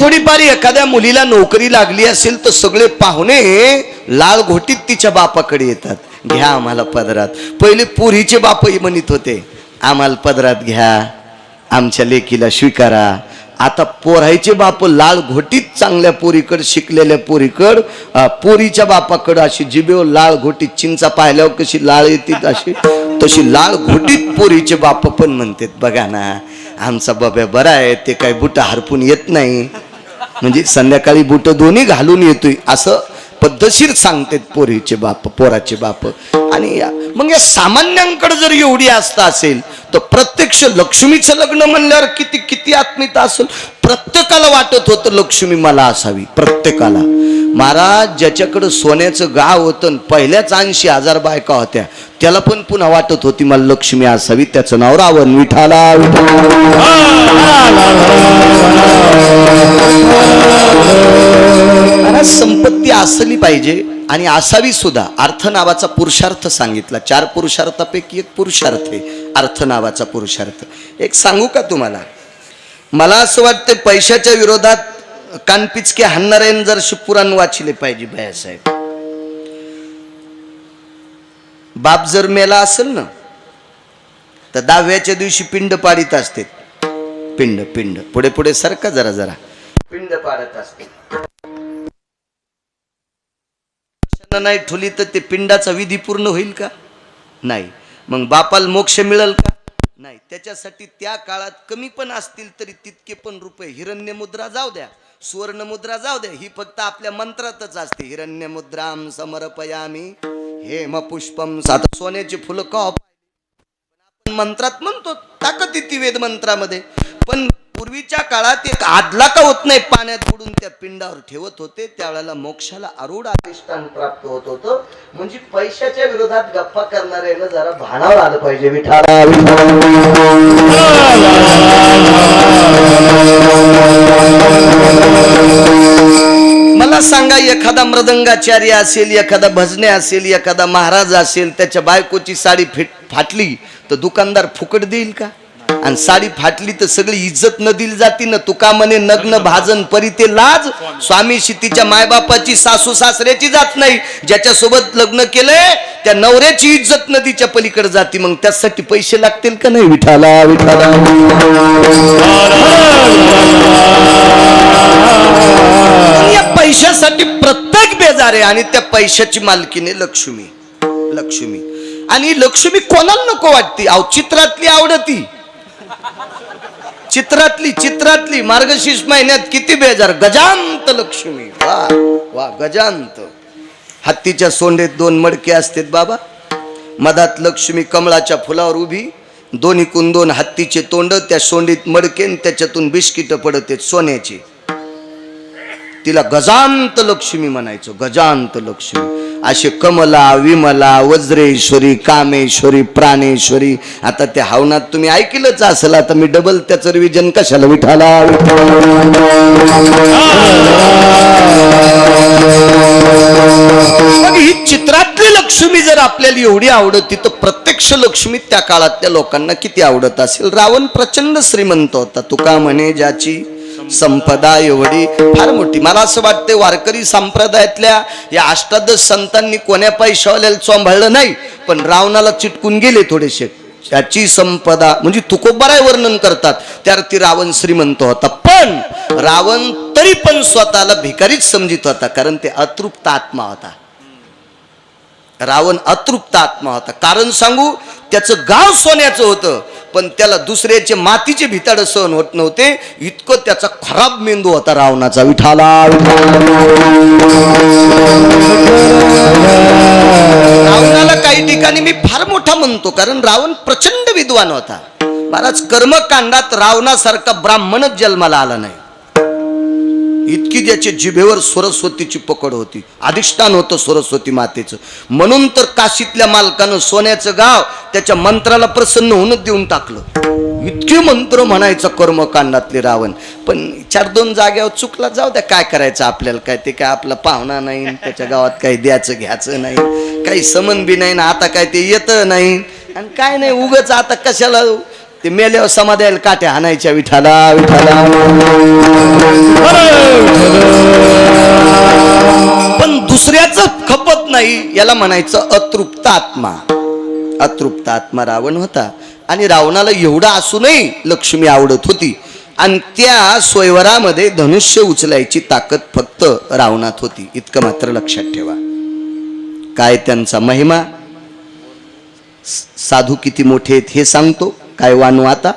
थोडीफार एखाद्या मुलीला नोकरी लागली असेल तर सगळे पाहुणे लाल घोटीत तिच्या बापाकडे येतात, घ्या आम्हाला पदरात. पहिले पुरीचे बापही म्हणत होते आम्हाला पदरात घ्या, आमच्या लेकीला स्वीकारा. आता पोरायचे बाप लाल घोटीत चांगल्या पोरीकड, शिकलेल्या पोरीकड, पोरीच्या बापाकडं अशी जिभेवर लाल घोटीत चिंचा पाहिल्यावर कशी लाळ येते अशी, तशी लाल घोटीत पोरीचे बाप पण म्हणतात बघा ना आमचा बाबा बरा आहे, ते काय बुट हरपून येत नाही, म्हणजे संध्याकाळी बुट दोन्ही घालून येतोय असं पद्धतशीर सांगतात पोरीचे बाप, पोराचे बाप. आणि मग या सामान्यांकडे जर एवढी आस्था असेल तर प्रत्यक्ष लक्ष्मीचं लग्न म्हणल्यावर किती किती आत्मीयता असेल. प्रत्येकाला वाटत होतं लक्ष्मी मला असावी, प्रत्येकाला. महाराज ज्याच्याकडं सोन्याचं गाव होतं, पहिल्याच 80,000 बायका होत्या, त्याला पण पुन्हा वाटत होती मला लक्ष्मी असावी. त्याचं नाव रावण. विठाला संपत्ती असली पाहिजे आणि असावी सुद्धा. अर्थ नावाचा पुरुषार्थ सांगितला. 4 पुरुषार्थापैकी एक पुरुषार्थ आहे अर्थ नावाचा पुरुषार्थ. एक सांगू का तुम्हाला, मला असं वाटतं पैशाच्या विरोधात कानपिचके हाणणाऱ्याने जर पुराण वाचले पाहिजे भैयासाहेब. बाप जर मेला असेल ना तर 10व्याच्या दिवशी पिंड पाडीत असते. पिंड पिंड पुढे पुढे सरका जरा जरा, पिंड पाडत असते. नाही ठुली तर ते पिंडाचा विधी पूर्ण होईल का? नाही. मग बापाला मोक्ष मिळेल का? नाही. त्याच्यासाठी त्या काळात कमी पण असतील तरी तितके पण रुपये, हिरण्य मुद्रा जाऊ द्या, सुवर्ण मुद्रा जाऊ द्या, ही फक्त आपल्या मंत्रातच असते. हिरण्य मुद्राम समर्पयामी हेम पुष्पम. सात सोन्याची फुलं का आपण मंत्रात म्हणतो, ताकद येते वेद मंत्रामध्ये. पण पूर्वीच्या काळात एक आदला का होत नाही पाण्यात बुडून त्या पिंडावर ठेवत होते, त्यावेळेला मोक्षाला आरूढ अधिष्ठान प्राप्त होत होतं. म्हणजे पैशाच्या विरोधात गप्पा करणाऱ्याला जरा भानावर आलं पाहिजे. विठाला मला सांगा, एखादा मृदंगाचार्य असेल, एखादा भजने असेल, एखादा महाराज असेल, त्याच्या बायकोची साडी फाटली तर दुकानदार फुकट देईल का? आणि साडी फाटली तर सगळी इज्जत न दिली जाती ना. तुका म्हणे नग्न भाजन परी ते लाज. स्वामीशी तिच्या मायबापाची, सासू सासऱ्याची जात नाही. ज्याच्यासोबत लग्न केलंय त्या नवऱ्याची इज्जत नदीच्या पलीकडे जाती. मग त्यासाठी पैसे लागतील का नाही? विठाला विठाला. या पैशासाठी प्रत्येक बेजार आहे. आणि त्या पैशाची मालकीने लक्ष्मी. लक्ष्मी आणि लक्ष्मी कोणाला नको वाटती? अहो चित्रातली आवडती, चित्रातली मार्गशीर्ष महिन्यात किती बेजार. गजांत लक्ष्मी. वा वा गजांत. हत्तीच्या सोंडेत 2 मडके असतात बाबा. मधात लक्ष्मी कमळाच्या फुलावर उभी, दोन्हीकून 2 हत्तीचे तोंड, त्या सोंडीत मडके, त्याच्यातून बिस्किट पडत सोन्याची. तिला गजांत लक्ष्मी म्हणायचो. गजांत लक्ष्मी. असे कमला, विमला, वज्रेश्वरी, कामेश्वरी, प्राणेश्वरी. आता त्या हवनात तुम्ही ऐकलंच असेल. आता मी डबल त्याचं रिव्हिजन कशाला? विठाला. ही चित्रातली लक्ष्मी जर आपल्याला एवढी आवडती तर प्रत्यक्ष लक्ष्मी त्या काळातल्या लोकांना किती आवडत असेल. रावण प्रचंड श्रीमंत होता. तुका म्हणे ज्याची संपदा एवढी फार मोठी. मला असं वाटतं वारकरी संप्रदायातल्या या 18 संतांनी कोण्या पैशावाल्याला चोंभाळलं नाही, पण रावणाला चिटकून गेले थोडेसे. त्याची संपदा म्हणजे तुकोबाराय वर्णन करतात. त्यावरती रावण श्रीमंत होता, पण रावण तरी पण स्वतःला भिकारीच समजित होता, कारण ते अतृप्त आत्मा होता. रावण अतृप्त आत्मा होता. कारण सांगू, त्याचं गाव सोन्याचं होतं, पण त्याला दुसऱ्याचे मातीचे भिताड सहन होत नव्हते. इतकं त्याचा खराब मेंदू होता रावणाचा. विठाला. रावणाला काही ठिकाणी मी फार मोठा म्हणतो, कारण रावण प्रचंड विद्वान होता. महाराज कर्मकांडात रावणासारखा ब्राह्मणच जन्माला आला नाही. इतकी त्याच्या जिभेवर सरस्वतीची पकड होती, अधिष्ठान होतं सरस्वती मातेचं. म्हणून तर काशीतल्या मालकानं सोन्याचं गाव त्याच्या मंत्राला प्रसन्न होऊन देऊन टाकलं. इतके मंत्र म्हणायचं कर्मकांडातले रावण. पण 4-2 जाग्यावर चुकला, जाऊ द्या, काय करायचं आपल्याला. काय ते काय आपला पाहुणा नाही, त्याच्या गावात काही द्यायचं घ्यायचं नाही, काही समन बी नाही ना. आता काय ते येतं नाही आणि काय नाही, उगच आता कशाला ते मेल्यावर समाध्याला काट्या हाणायच्या, विठाला विठाला. पण दुसऱ्याच खपत नाही, याला म्हणायचं अतृप्त आत्मा. अतृप्त आत्मा रावण होता. आणि रावणाला एवढा असूनही लक्ष्मी आवडत होती. आणि त्या स्वयंवरामध्ये धनुष्य उचलायची ताकद फक्त रावणात होती, इतकं मात्र लक्षात ठेवा. काय त्यांचा महिमा, साधू किती मोठे आहेत हे सांगतो, काय वानू आता.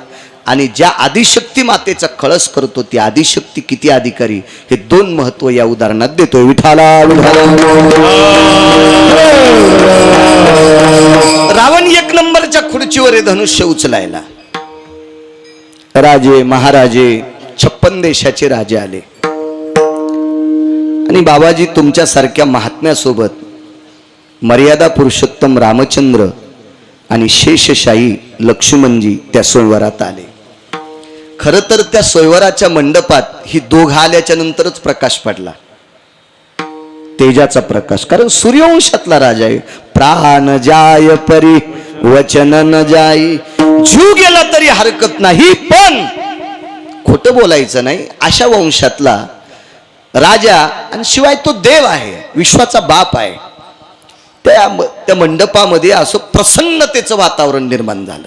आणि ज्या आदिशक्ती मातेचा कळस करतो ती आदिशक्ती किती अधिकारी, हे दोन महत्व या उदाहरणात देतोय. विठाला विठाला. रावण एक नंबरच्या खुर्चीवर आहे धनुष्य उचलायला. राजे महाराजे 56 देशाचे राजे आले. आणि बाबाजी तुमच्यासारख्या महात्म्यासोबत मर्यादा पुरुषोत्तम रामचंद्र आणि शेषशाही लक्ष्मणजी त्या स्वयंवरात आले. खरं तर त्या स्वयंवराच्या मंडपात ही दोघं आल्याच्या नंतरच प्रकाश पडला, तेजाचा प्रकाश. कारण सूर्यवंशातला राजा आहे. प्राण जाय परी वचन न जाई, जीव गेला तरी हरकत नाही, पण खोटं बोलायचं नाही. अशा वंशातला राजा, आणि शिवाय तो देव आहे, विश्वाचा बाप आहे. त्या मंडपामध्ये असं प्रसन्नतेचं वातावरण निर्माण झालं.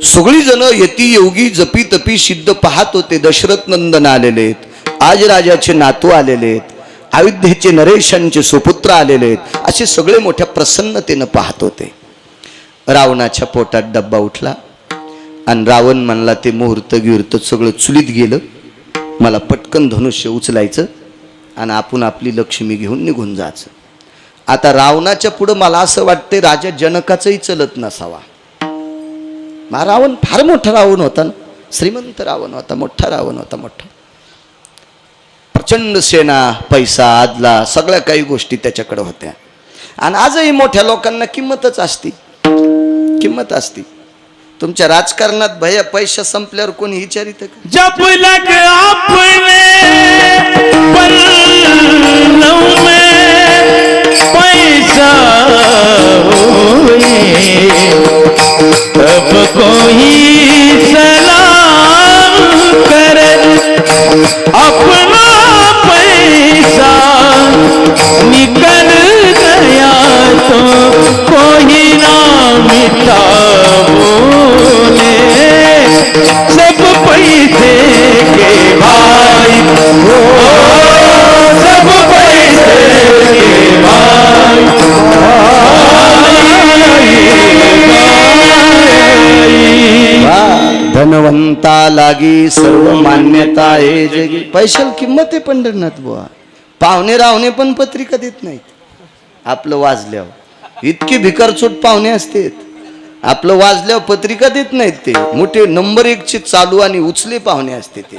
सगळी जण यती योगी जपी तपी सिद्ध पाहत होते. दशरथ नंदन आलेलेत, आज राजाचे नातू आलेलेत, अयोध्येचे नरेशांचे सुपुत्र आलेलेत, असे सगळे मोठ्या प्रसन्नतेनं पाहत होते. रावणाच्या पोटात डब्बा उठला आणि रावण म्हणला ते मुहूर्त गिहूर्त सगळं चुलीत गेलं, मला पटकन धनुष्य उचलायचं आणि आपण आपली लक्ष्मी घेऊन निघून जायचं. आता रावणाच्या पुढं मला असं वाटतंय राजा जनकाचंही चलत नसावा. रावण फार मोठा रावण होता ना, श्रीमंत रावण होता, मोठा रावण होता, मोठा. प्रचंड सेना, पैसा, आदला, सगळ्या काही गोष्टी त्याच्याकडे होत्या. आणि आजही मोठ्या लोकांना किंमतच असती, किंमत असती. तुमच्या राजकारणात भैया पैसा संपल्यावर कोणी विचारित का? जब आपने पल्लव में पैसा होए, तब कोई सलाम करे, अपना पैसा निकल गया तो कोई ना मिटा बोले, सब पैसे के भाई हो, सब पैसे के भाई. धनवंता लागी सर्व मान्यता आहे जगी. पैशाला किंमत आहे पंढरनाथ बुवा. पाहुणे रावणे पण पत्रिका देत नाहीत. आपलं वाजल्यावर इतकी भिकारचोट पाहुणे असते, आपलं वाजल्यावर पत्रिका देत नाहीत. ते मोठे नंबर 1 चे चालू आणि उचले पाहुणे असते. ते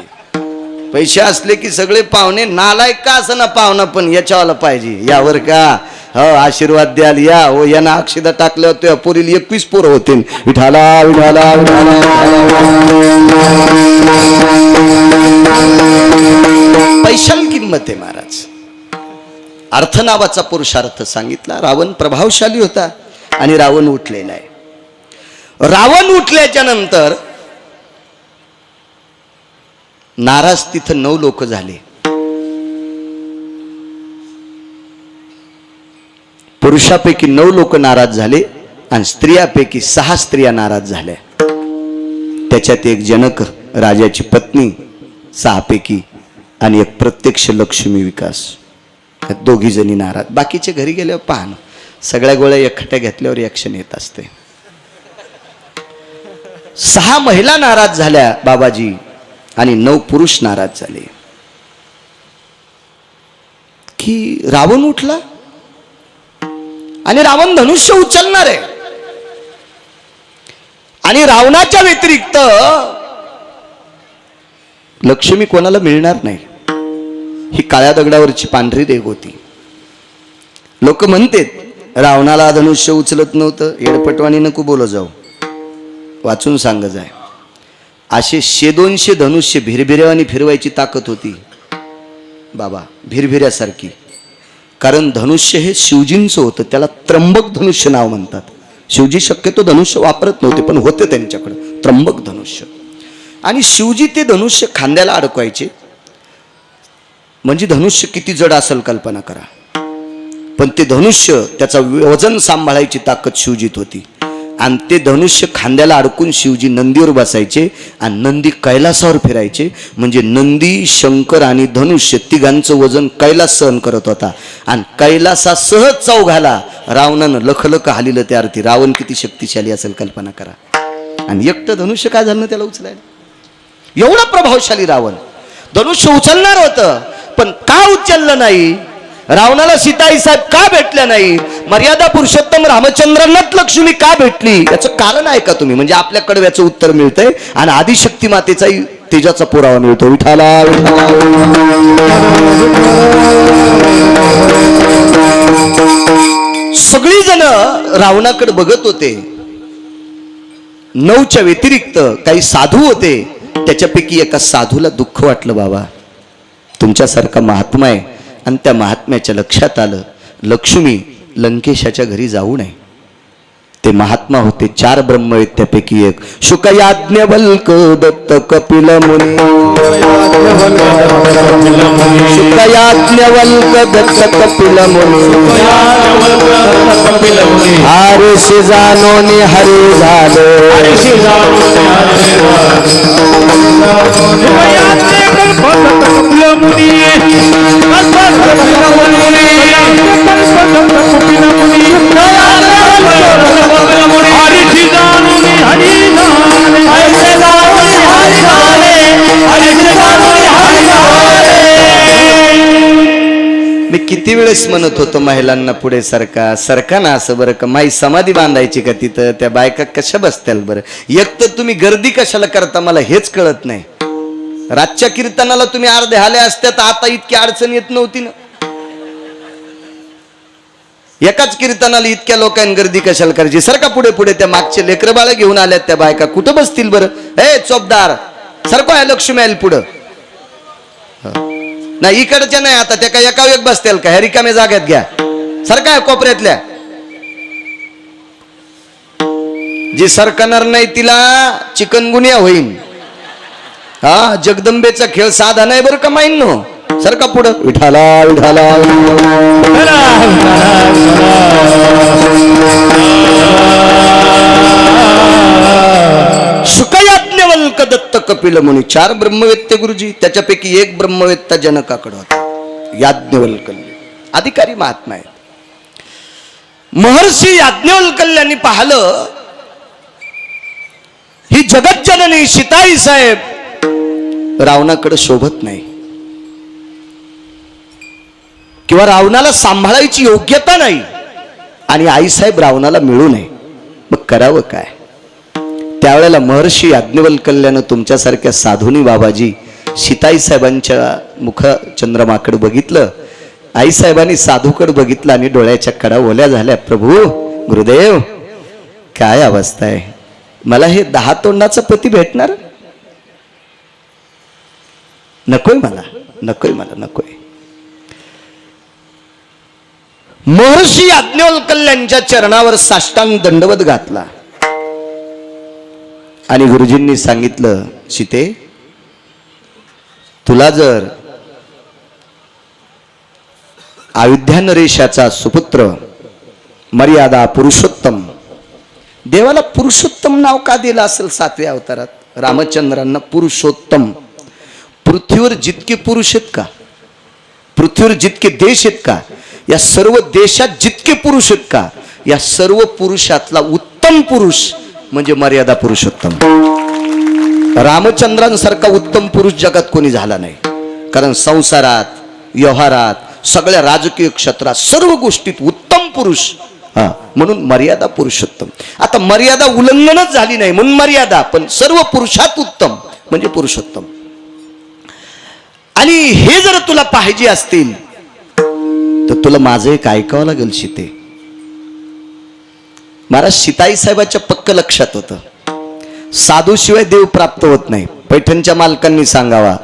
पैसे असले की सगळे पाहुणे नालायक का असं ना, पाहुणा पण याच्यावाला पाहिजे, यावर का हो आशीर्वाद द्याल या हो, यांना अक्षदा टाकल्यावर त्या पोरीला 21 पोरं होते. विठाला विठाला विठाला. पैशाला किंमत आहे महाराज. अर्थ नावाचा पुरुषार्थ सांगितला. रावण प्रभावशाली होता आणि रावण उठलेला आहे. रावण उठल्याच्या नंतर नाराज तिथं 9 लोक झाले. पुरुषापैकी 9 लोक नाराज झाले आणि स्त्रियापैकी 6 स्त्रिया नाराज झाल्या. त्याच्यात एक जनक राजाची पत्नी 6 पैकी आणि एक प्रत्यक्ष लक्ष्मी विकास, दोघी जणी नाराज. बाकीचे घरी गेल्यावर पाहणं, सगळ्या गोळ्या एकट्या घेतल्यावर रिॲक्शन येत असते. 6 महिला नाराज झाल्या बाबाजी आणि 9 पुरुष नाराज झाले की रावण उठला आणि रावण धनुष्य उचलणार आहे. आणि रावणाच्या व्यतिरिक्त लक्ष्मी कोणाला मिळणार नाही. ही काळ्या दगडावरची पांढरी रेघ होती. लोक म्हणतात रावणाला धनुष्य उचलत नव्हतं, येडपटवाणी नको बोल जाऊ, वाचून सांग जाय. असे 100-200 धनुष्य भिरभिऱ्यावानी फिरवायची ताकद होती बाबा, भिरभिऱ्यासारखी. कारण धनुष्य हे शिवजींचं होतं, त्याला त्र्यंबक धनुष्य नाव म्हणतात. शिवजी शक्यतो धनुष्य वापरत नव्हते, पण होते त्यांच्याकडे त्र्यंबक धनुष्य. आणि शिवजी ते धनुष्य खांद्याला अडकवायचे. म्हणजे धनुष्य किती जड असेल कल्पना करा. पण ते धनुष्य त्याचा वजन सांभाळायची ताकद शिवजीत होती. आणि ते धनुष्य खांद्याला अडकून शिवजी नंदीवर बसायचे आणि नंदी कैलासावर फिरायचे. म्हणजे नंदी, शंकर आणि धनुष्य तिघांचं वजन कैलास सहन करत होता. आणि कैलासा सहज चौघाला रावणानं लखलख हालिलं. त्या अर्थी रावण किती शक्तिशाली असेल कल्पना करा. आणि एकटं धनुष्य काय झालं त्याला उचलायला. एवढा प्रभावशाली रावण. धनुष्य उचलणार होतं पण का उचललं नाही. रावणाला सीताई साहेब का भेटल्या नाही. मर्यादा पुरुषोत्तम रामचंद्रांनाच लक्ष्मी का भेटली. याचं कारण आहे का तुम्ही. म्हणजे आपल्याकडे याचं उत्तर मिळतंय आणि आदिशक्ती मातेचाही तेजाचा पुरावा मिळतो. विठाला सगळी जण रावणाकडे बघत होते. 9च्या व्यतिरिक्त काही साधू होते. त्याच्यापैकी एका साधूला दुःख वाटलं. बाबा तुमच्यासारखा महात्मा आहे आणि त्या महात्म्याच्या लक्षात आलं लक्ष्मी लंकेशाच्या घरी जाऊ नये. ते महात्मा होते 4 ब्रह्म आहेत त्यापैकी एक शुकयाज्ञवल्क दत्त कपिल मुनी. शुकयाज्ञवल्क दत्त कपिल मुनी. हरीशी जानोनी हरी झाले. मी किती वेळेस म्हणत होतो महिलांना पुढे सरका ना असं. बरं का माई समाधी बांधायची का तिथं. त्या बायका कशा बसत्याल बरं. एक तर तुम्ही गर्दी कशाला करता मला हेच कळत नाही. रातच्या कीर्तनाला तुम्ही अर्धे आले असत्या तर आता इतकी अडचण येत नव्हती ना. एकाच कीर्तनाला इतक्या लोकांनी गर्दी कशाला करायची. सरका पुढे पुढे. त्या मागचे लेकर बाळ घेऊन आल्यात त्या बायका कुठं बसतील बरं. ए चोपदार सरको आहे लक्ष्मी आईल पुढं. नाही इकडच्या नाही आता त्या काय एका एक बसतील का. ह्या रिकाम्या जाग्यात घ्या. सरका आहे कोपऱ्यातल्या. जी सरकणार नाही तिला चिकनगुनिया होईल. हा जगदंबेचा खेळ साधा नाही बरं का माहीन नो. सरका पुढं. विठाला विठाला शुकयाज्ञवल्क दत्त कपिल मुनी. 4 ब्रह्मवेत्ते गुरुजी. त्याच्यापैकी एक ब्रह्मवेत्ता जनकाकडे होता. याज्ञवल्कल्य अधिकारी महात्मा आहेत. महर्षी याज्ञवल्कल्यांनी पाहिलं ही जगज्जननी सीताई साहेब रावणाकडे शोभत नाही किंवा रावणाला सांभाळायची योग्यता नाही आणि आईसाहेब रावणाला मिळू नये. मग करावं काय. त्यावेळेला महर्षी याज्ञवल्क्यानं तुमच्यासारख्या साधुनी बाबाजी सीताई साहेबांच्या मुखचंद्रमाकडे बघितलं. आईसाहेबांनी साधूकडे बघितलं आणि डोळ्याच्या कडा ओल्या झाल्या. प्रभू गुरुदेव काय अवस्था आहे. मला हे 10 तोंडाचा पती भेटणार नकोय मला. नकोय मला नकोय. महर्षी याज्ञवल्क्यांच्या चरणावर साष्टांग दंडवत घातला आणि गुरुजींनी सांगितलं सीते तुला जर अयोध्या नरेशाचा सुपुत्र मर्यादा पुरुषोत्तम. देवाला पुरुषोत्तम नाव का दिलं असेल 7व्या अवतारात. रामचंद्रांना पुरुषोत्तम. पृथ्वीवर जितके पुरुष आहेत का, पृथ्वीवर जितके देश आहेत का, या सर्व देशात जितके पुरुष आहेत का, या सर्व पुरुषातला उत्तम पुरुष म्हणजे मर्यादा पुरुषोत्तम. रामचंद्रांसारखा उत्तम पुरुष जगात कोणी झाला नाही. कारण संसारात, व्यवहारात, सगळ्या राजकीय क्षेत्रात, सर्व गोष्टीत उत्तम पुरुष. म्हणून मर्यादा पुरुषोत्तम. आता मर्यादा उल्लंघनच झाली नाही म्हणून मर्यादा, पण सर्व पुरुषात उत्तम म्हणजे पुरुषोत्तम. आणि हे जर तुला पाहिजे असतील तर तुला माझं एक ऐकावं लागेल सीते. महाराज सीताई साहेबाच्या पक्क लक्षात होतं साधू शिवाय देव प्राप्त होत नाही. पैठणच्या मालकांनी सांगावा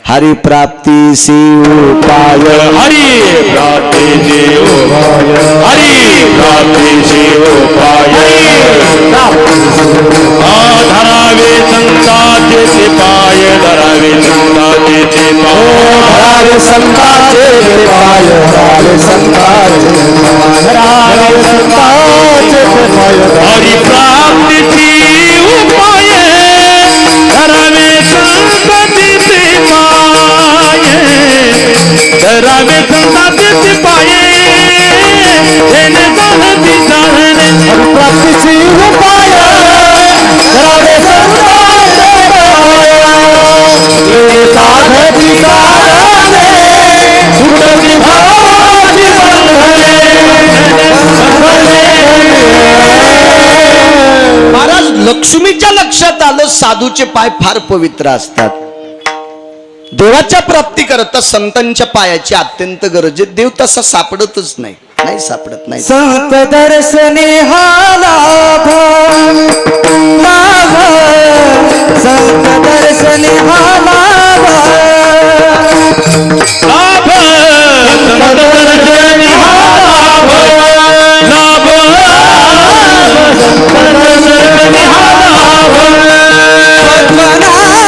हरि प्राप्ति से उपाय, हरि प्राप्ति से उपाय, हरि प्राप्ति से उपाय, धरावे संताचे ते पाय, धरावे संताचे ते पाय, धरावे संताचे पाय, धरावे संताचे पाय, हरि प्राप्ति से उपाय, धरावे संताचे ते पाय, धरावे संताचे ते पाय, प्राप्तीची उपाय, धरावे संताचे साधती साधने, सुखदी भावाची बंधने. महाराज लक्ष्मीच्या लक्षात आलं साधूचे पाय फार पवित्र असतात. देवाच्या प्राप्ती करता संतांच्या पायाची अत्यंत गरज आहे. देव तसा सापडतच नाही, नाही सापडत नाही. संत दर्शने हा लाभ, लाभ संत दर्शने हा लाभ, लाभ संत दर्शने हा लाभ, लाभ संत दर्शने हा लाभ, पद्मनाभ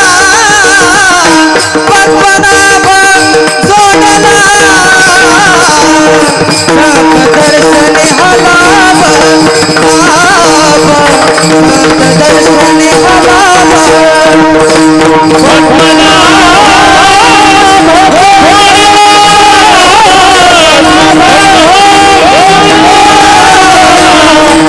जोडला, पद्मनाभ जोडला, संत दर्शने हा लाभ, लाभ संत दर्शने हा लाभ.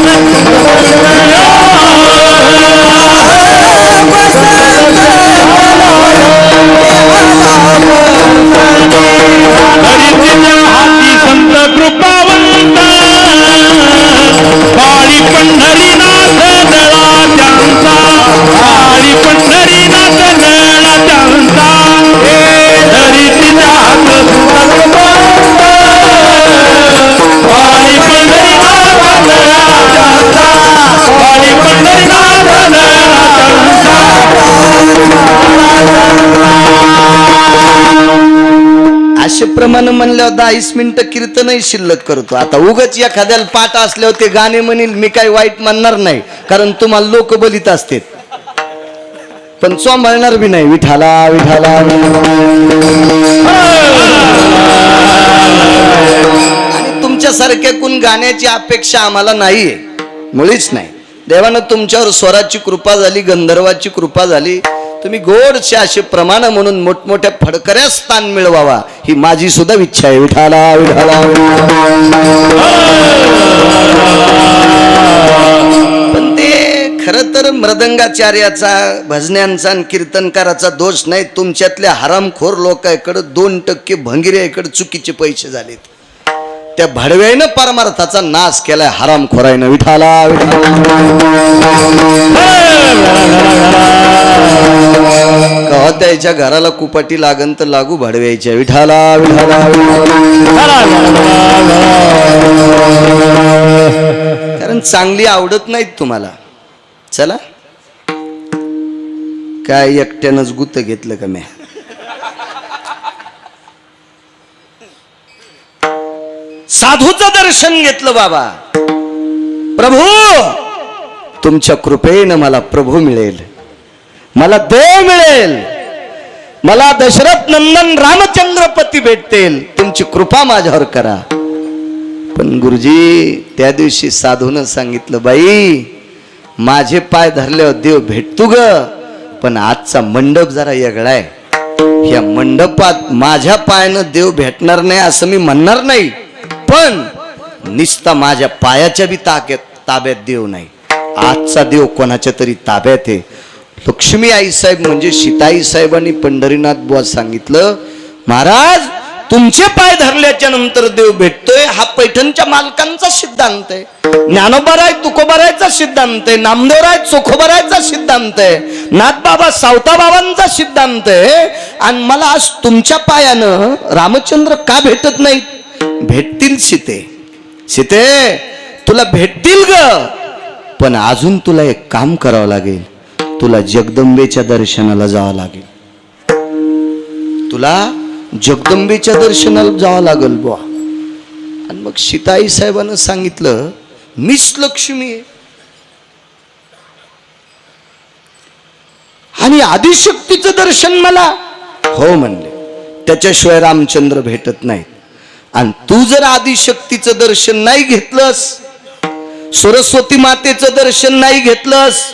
हरीच्या हाती संत कृपावंत, काळी पंढरीनाथ दळा त्यांचा, काळी पंढरीनाथ दळा त्यांचा, हरीच्या हात संत कृपावंत, काळी पंढरीनाथ दळा त्यांचा, काळी पंढरीनाथ दळा त्यांचा. असे प्रमाण म्हणल्यावर 10 मिनिटं कीर्तनही शिल्लक करतो. आता उगाच एखाद्याला पाठ असल्यावर ते गाणे म्हणील, मी काही वाईट म्हणणार नाही, कारण तुम्हाला लोक बलित असते, पण सांभाळणार बी नाही. विठाला विठाला. आणि तुमच्यासारख्या कोण गाण्याची अपेक्षा आम्हाला नाहीये, मुळीच नाही. देवानं तुमच्यावर स्वराची कृपा झाली, गंधर्वाची कृपा झाली, तुम्ही गोडचे असे प्रमाण म्हणून मोठमोठ्या फडकऱ्या स्थान मिळवावा, ही माझी सुद्धा इच्छा आहे. विठाला विठाला. पण ते खरं तर मृदंगाचार्याचा, भजन्यांचा आणि कीर्तनकाराचा दोष नाही. तुमच्यातल्या हरामखोर लोकांकडे 2% भंगिऱ्याकडे चुकीचे पैसे झालेत. त्या भडव्यानं परमार्थाचा नाश केलाय हरामखोरायनं. विठाला विठाला. कवा त्याच्या घराला कुपाटी लागन तर लागू भडव्याच्या. विठाला विठाला. कारण चांगली आवडत नाहीत तुम्हाला. चला काय एकट्यानंच गुत्त घेतलं का मी. साधूचं दर्शन घेतलं बाबा. प्रभू तुमच्या कृपेनं मला प्रभू मिळेल, मला देव मिळेल, मला दशरथ नंदन रामचंद्रपती भेटतील, तुमची कृपा माझ्यावर करा. पण गुरुजी त्या दिवशी साधूनं सांगितलं, बाई माझे पाय धरल्यावर देव भेटतो ग, पण आजचा मंडप जरा वेगळा आहे. या मंडपात माझ्या पायानं देव भेटणार नाही असं मी म्हणणार नाही, पण निस्ता माझ्या पायाच्या बी ताब्यात देव नाही. आजचा देव कोणाच्या तरी ताब्यात आहे. लक्ष्मी आई साहेब म्हणजे सीताई साहेबांनी पंढरीनाथ बुवा सांगितलं, महाराज तुमचे पाय धरल्याच्या नंतर देव भेटतोय. हा पैठणच्या मालकांचा सिद्धांत आहे, ज्ञानोबाराय तुकोबारायचा सिद्धांत आहे, नामदेवराय चोखोबारायचा सिद्धांत आहे, नाथबाबा सावताबाबांचा सिद्धांत आहे. आणि मला आज तुमच्या पायानं रामचंद्र का भेटत नाहीत? भेटतील सीते, सीते तुला भेटतील ग, पण अजून तुला एक काम करावं लागेल. तुला जगदंबेच्या दर्शनाला जावं लागेल, तुला जगदंबेच्या दर्शनाला जावं लागेल बुवा. आणि मग सीताई साहेबांना सांगितलं मीच लक्ष्मी आहे आणि आदिशक्तीचं दर्शन मला, हो म्हणले, त्याच्याशिवाय रामचंद्र भेटत नाहीत. आणि तू जर आदिशक्तीचं दर्शन नाही घेतलंस, सरस्वती मातेचं दर्शन नाही घेतलंस,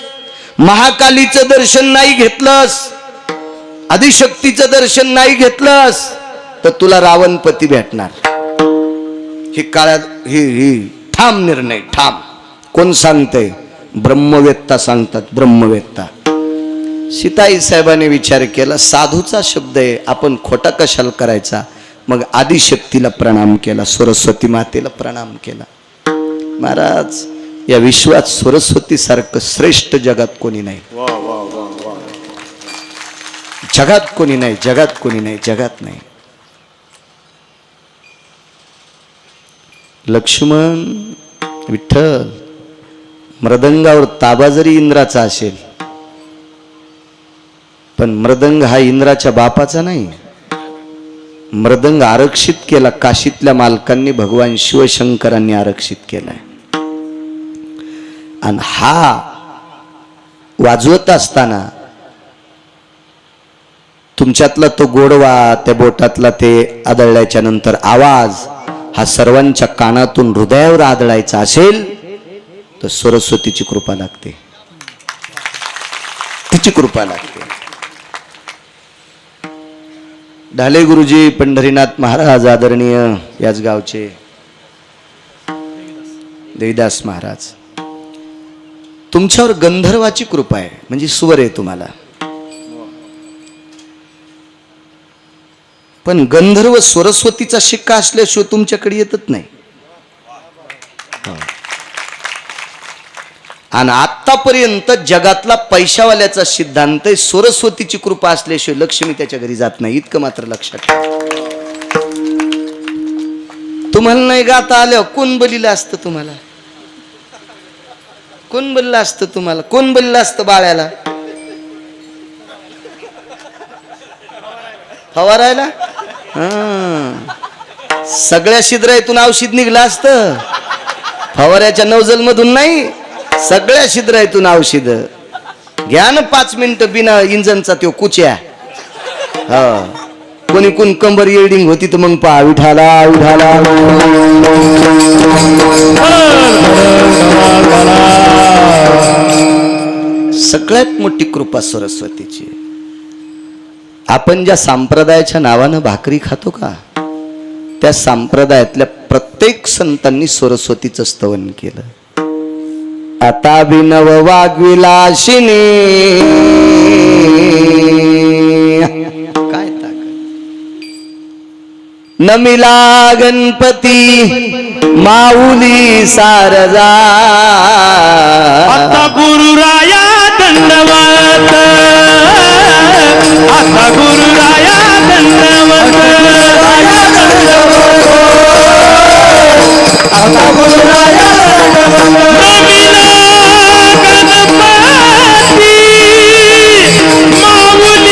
महाकालीचं दर्शन नाही घेतलंस, आदिशक्तीचं दर्शन नाही घेतलंस, तर तुला रावणपती भेटणार. ही काळात ही ठाम निर्णय, ठाम. कोण सांगतंय? ब्रह्मवेत्ता सांगतात, ब्रह्मवेत्ता. सीताई साहेबांनी विचार केला, साधूचा शब्द आहे, आपण खोटा कशाला करायचा. मग आदिशक्तीला प्रणाम केला, सरस्वती मातेला प्रणाम केला. महाराज, या विश्वात सरस्वती सारखं श्रेष्ठ जगात कोणी नाही, जगात कोणी नाही, जगात कोणी नाही, जगात नाही. लक्ष्मण, विठ्ठल, मृदंगावर ताबा जरी इंद्राचा असेल, पण मृदंग हा इंद्राच्या बापाचा नाही. मृदंग आरक्षित केला काशीतल्या मालकांनी, भगवान शिवशंकरांनी आरक्षित केलाय. आणि हा वाजवत असताना तुमच्यातला तो गोडवा, त्या बोटातला ते आदळल्याच्या नंतर आवाज हा सर्वांच्या कानातून हृदयावर आदळायचा असेल तर सरस्वतीची कृपा लागते, तिची कृपा लागते. ढाले गुरुजी, पंढरीनाथ महाराज आदरणीय, याच गावचे देवीदास महाराज, तुमच्यावर गंधर्वाची कृपा आहे, म्हणजे स्वर आहे तुम्हाला. पण गंधर्व सरस्वतीचा शिक्का असल्याशिवाय तुमच्याकडे येतच नाही. आणि आतापर्यंत जगातला पैशावाल्याचा सिद्धांत आहे, सरस्वतीची कृपा असल्याशिवाय लक्ष्मी त्याच्या घरी जात नाही. इतकं मात्र लक्षात ठेवा. तुम्हाला नाही गाता आल्या, कोण बलीला असतं तुम्हाला? कोण बललं असतं तुम्हाला? कोण बललं असतं बाळ्याला? फवारायला? सगळ्या छिद्रातून औषध निघलं असतं, फवाऱ्याच्या नौजल मधून नाही, सगळ्या छिद्रातून औषध. घ्या ना 5 मिनिटं बिना इंजनचा तो कुच्या. कोणी कोण कंबर येल्डिंग होती तर मग पहा, विठाला विठाला. सगळ्यात मोठी कृपा सरस्वतीची. आपण ज्या संप्रदायाच्या नावानं भाकरी खातो का, त्या संप्रदायातल्या प्रत्येक संतांनी सरस्वतीचं स्तवन केलं. आता अभिनव वाग्विलाशिनी, काय ताकद. नमिला गणपती माऊली सारजा, आता गुरुराया दंडवत, आता गुरुराया दंडवत, आता गुरुराया नमिला गणपती माऊली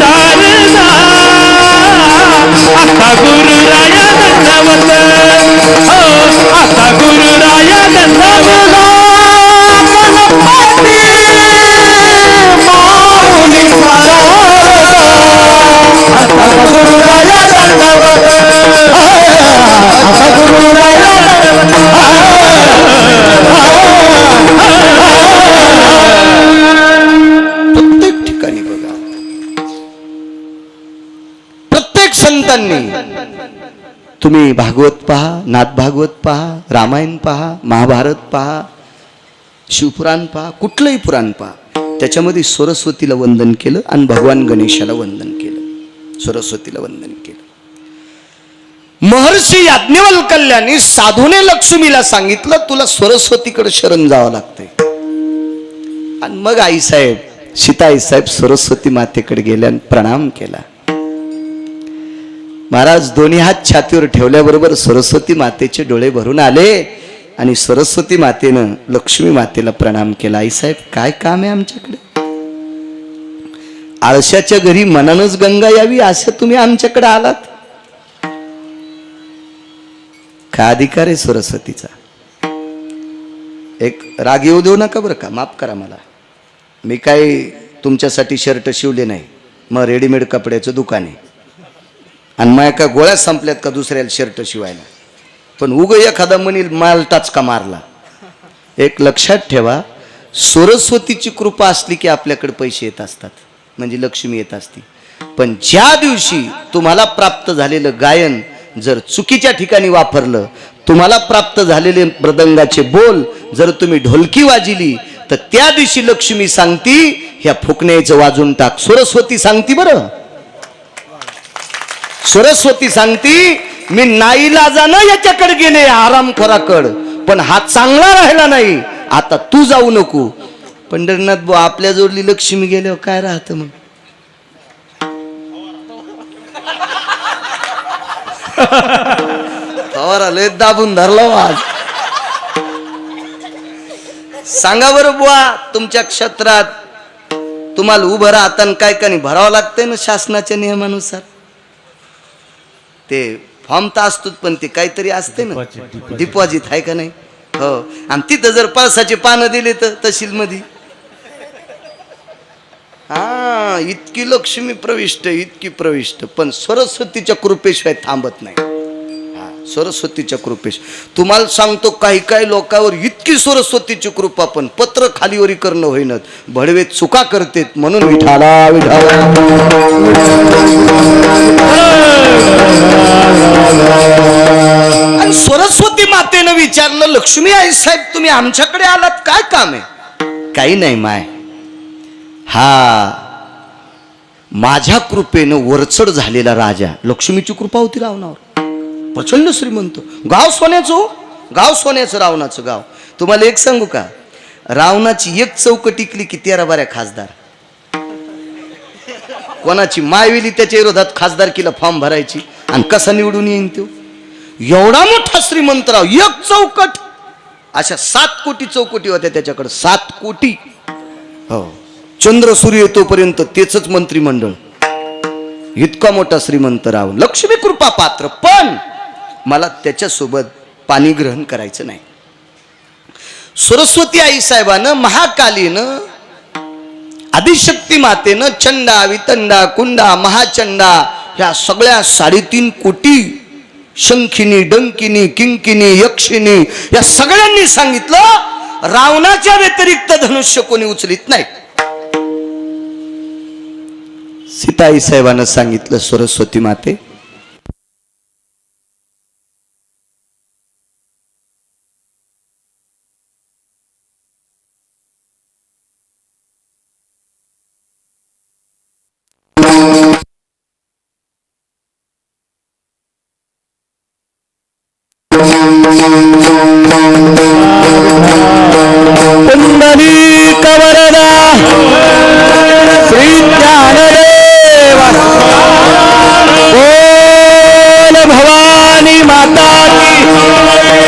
सारजा, आता गुरुराया दंडवत, आता गुरुराया दंडवत. प्रत्येक ठिकाणी बघा, प्रत्येक संतांनी, तुम्ही भागवत पहा, नाथ भागवत पहा, रामायण पहा, महाभारत पहा, शिवपुराण पहा, कुठलंही पुराण पहा, त्याच्यामध्ये सरस्वतीला वंदन केलं आणि भगवान गणेशाला वंदन केलं, सरस्वतीला वंदन केलं. महर्षी याज्ञवल्क्याने साधूने लक्ष्मीला सांगितलं तुला सरस्वतीकडे शरण जावं लागतंय. आणि मग आईसाहेब, सीताई साहेब सरस्वती मातेकडे गेल्या आणि प्रणाम केला. महाराज दोन्ही हात छातीवर ठेवल्याबरोबर सरस्वती मातेचे डोळे भरून आले आणि सरस्वती मातेनं लक्ष्मी मातेला प्रणाम केला. आईसाहेब काय काम आहे आमच्याकडे? आळशाच्या घरी मनानच गंगा यावी असं तुम्ही आमच्याकडे आलात. काय अधिकार आहे सरस्वतीचा? एक राग येऊ देऊ नका बरं का, माफ करा मला. मी काही तुमच्यासाठी शर्ट शिवले नाही, मग रेडीमेड कपड्याचं दुकान आहे आणि मग एका गोळ्या संपल्यात का दुसऱ्याला शर्ट शिवायला. पण उग एखादा म्हणील माल टाचका मारला. एक लक्षात ठेवा, सरस्वतीची कृपा असली की आपल्याकडे पैसे येत असतात, म्हणजे लक्ष्मी येत असती. पण ज्या दिवशी तुम्हाला प्राप्त झालेलं गायन जर चुकीच्या ठिकाणी वापरलं, तुम्हाला प्राप्त झालेले मृदंगाचे बोल जर तुम्ही ढोलकी वाजिली, तर त्या दिवशी लक्ष्मी सांगती ह्या फुकण्याचं वाजून टाक. सरस्वती सांगती बरं, सरस्वती सांगती मी नाईलाजानं याच्याकडे गेले आरामखोराकड, पण हा चांगला राहिला नाही, आता तू जाऊ नको. पंढरनाथ भाऊ, आपल्या जोडली लक्ष्मी गेल्यावर काय राहतं मग? लय दाबून धरला आज. सांगा बरं बुवा, तुमच्या क्षेत्रात तुम्हाला उभं राहताना काय का नाही भरावं लागतंय ना शासनाच्या नियमानुसार. ते फॉर्म तर असतोच, पण ते काहीतरी असते ना, डिपॉझिट आहे का नाही? हो. आणि तिथं जर पळसाचे पानं दिले तर तहसील मध्ये, हा इतकी लक्ष्मी प्रविष्ट, इतकी प्रविष्ट. पण सरस्वतीच्या कृपेशिवाय थांबत नाही. हा, सरस्वतीच्या कृपेश तुम्हाला सांगतो, काही काही लोकांवर इतकी सरस्वतीची कृपा, पण पत्र खालीवरी करणं होईनच, भडवे चुका करतेत. म्हणून विठाला विठाला. आणि सरस्वती मातेनं विचारलं, लक्ष्मी आई साहेब तुम्ही आमच्याकडे आलात, काय काम आहे? काही नाही माय, हा माझ्या कृपेनं वरचढ झालेला राजा. लक्ष्मीची कृपा होती रावणावर, प्रचंड श्रीमंत, गाव सोन्याचं, गाव सोन्याचं रावणाचं गाव. तुम्हाला एक सांगू का, रावणाची एक चौक टिकली की 13-12 खासदार. कोणाची मायविली त्याच्या विरोधात खासदारकीला फॉर्म भरायची, आणि कसा निवडून येईन तो? एवढा मोठा श्रीमंत राव, एक चौकट. अशा 7 कोटी चौकटी होत्या त्याच्याकडे, 7 कोटी. हो, चंद्र सूर्य येतोपर्यंत तेच मंत्रिमंडळ. इतका मोठा श्रीमंत राव, लक्ष्मी कृपा पात्र. पण मला त्याच्यासोबत पाणी ग्रहण करायचं नाही. सरस्वती आई साहेबानं, महाकालीनं, आदिशक्ती मातेनं, चंडा, वितंडा, कुंडा, महाचंडा, ह्या सगळ्या 3.5 कोटी शंखिनी, डंकिनी, किंकिनी, यक्षिनी, या सगळ्यांनी सांगितलं रावणाच्या व्यतिरिक्त धनुष्य कोणी उचलित नाही. सीताई साहेबांना सांगितलं, सरस्वती माते पुंडलीक वरदा श्री ज्ञानदेव बोल भवानी माता की,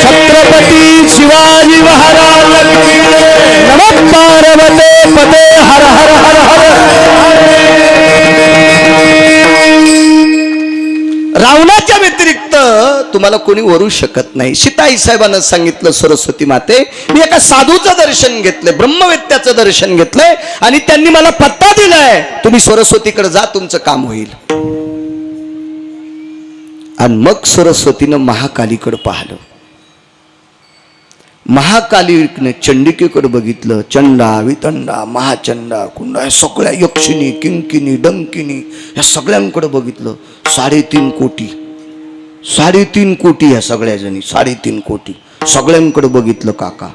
छत्रपती शिवाजी महाराज की, नमः पार्वते पते हर हर हर हर. रावणाच्या व्यतिरिक्त तुम्हाला कोणी वरू शकत नाही. सीताई साहेबांना सांगितलं, सरस्वती माते मी एका साधूचं दर्शन घेतलंय, ब्रह्मवेत्याचं दर्शन घेतलंय, आणि त्यांनी मला पत्ता दिलाय, तुम्ही सरस्वतीकडे जा, तुमचं काम होईल. आणि मग सरस्वतीनं महाकालीकडे पाहिलं. महाकालीने चंडिकेकडे बघितलं. चंडा, वितंडा, महाचंडा, कुंडा, या सगळ्या यक्षिणी, किंकिनी, डंकिनी, या सगळ्यांकडे बघितलं. 3.5 कोटी, 3.5 कोटी या सगळ्या जणी, 3.5 कोटी सगळ्यांकडे बघितलं काका.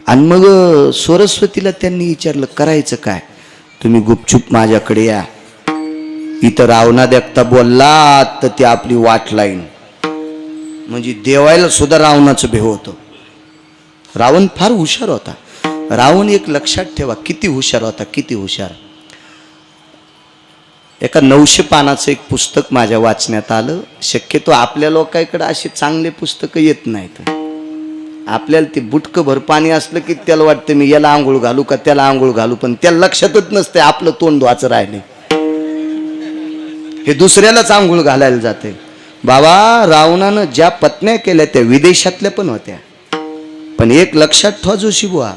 आणि मग सरस्वतीला त्यांनी विचारलं, करायचं काय? तुम्ही गुपचूप माझ्याकडे या, इथं रावणा देखता बोललात तर ती आपली वाट लाईन. म्हणजे देवायला सुद्धा रावणाचं भेव होतं. रावण फार हुशार होता. रावण एक लक्षात ठेवा, किती हुशार होता, किती हुशार. एका 900 पानाचं एक पुस्तक माझ्या वाचण्यात आलं. शक्यतो आपल्या लोकांकडे अशी चांगले पुस्तकं येत नाहीत. आपल्याला ते बुटकं भर पाणी असलं की त्याला वाटतं मी याला आंघोळ घालू का त्याला आंघोळ घालू, पण त्याला लक्षातच नसते आपलं तोंड धुवाचं राहिले. हे दुसऱ्यालाच आंघोळ घालायला जाते. बाबा, रावणानं ज्या पत्न्या केल्या त्या विदेशातल्या पण होत्या. पण एक लक्षात ठेवा जोशी बुवा,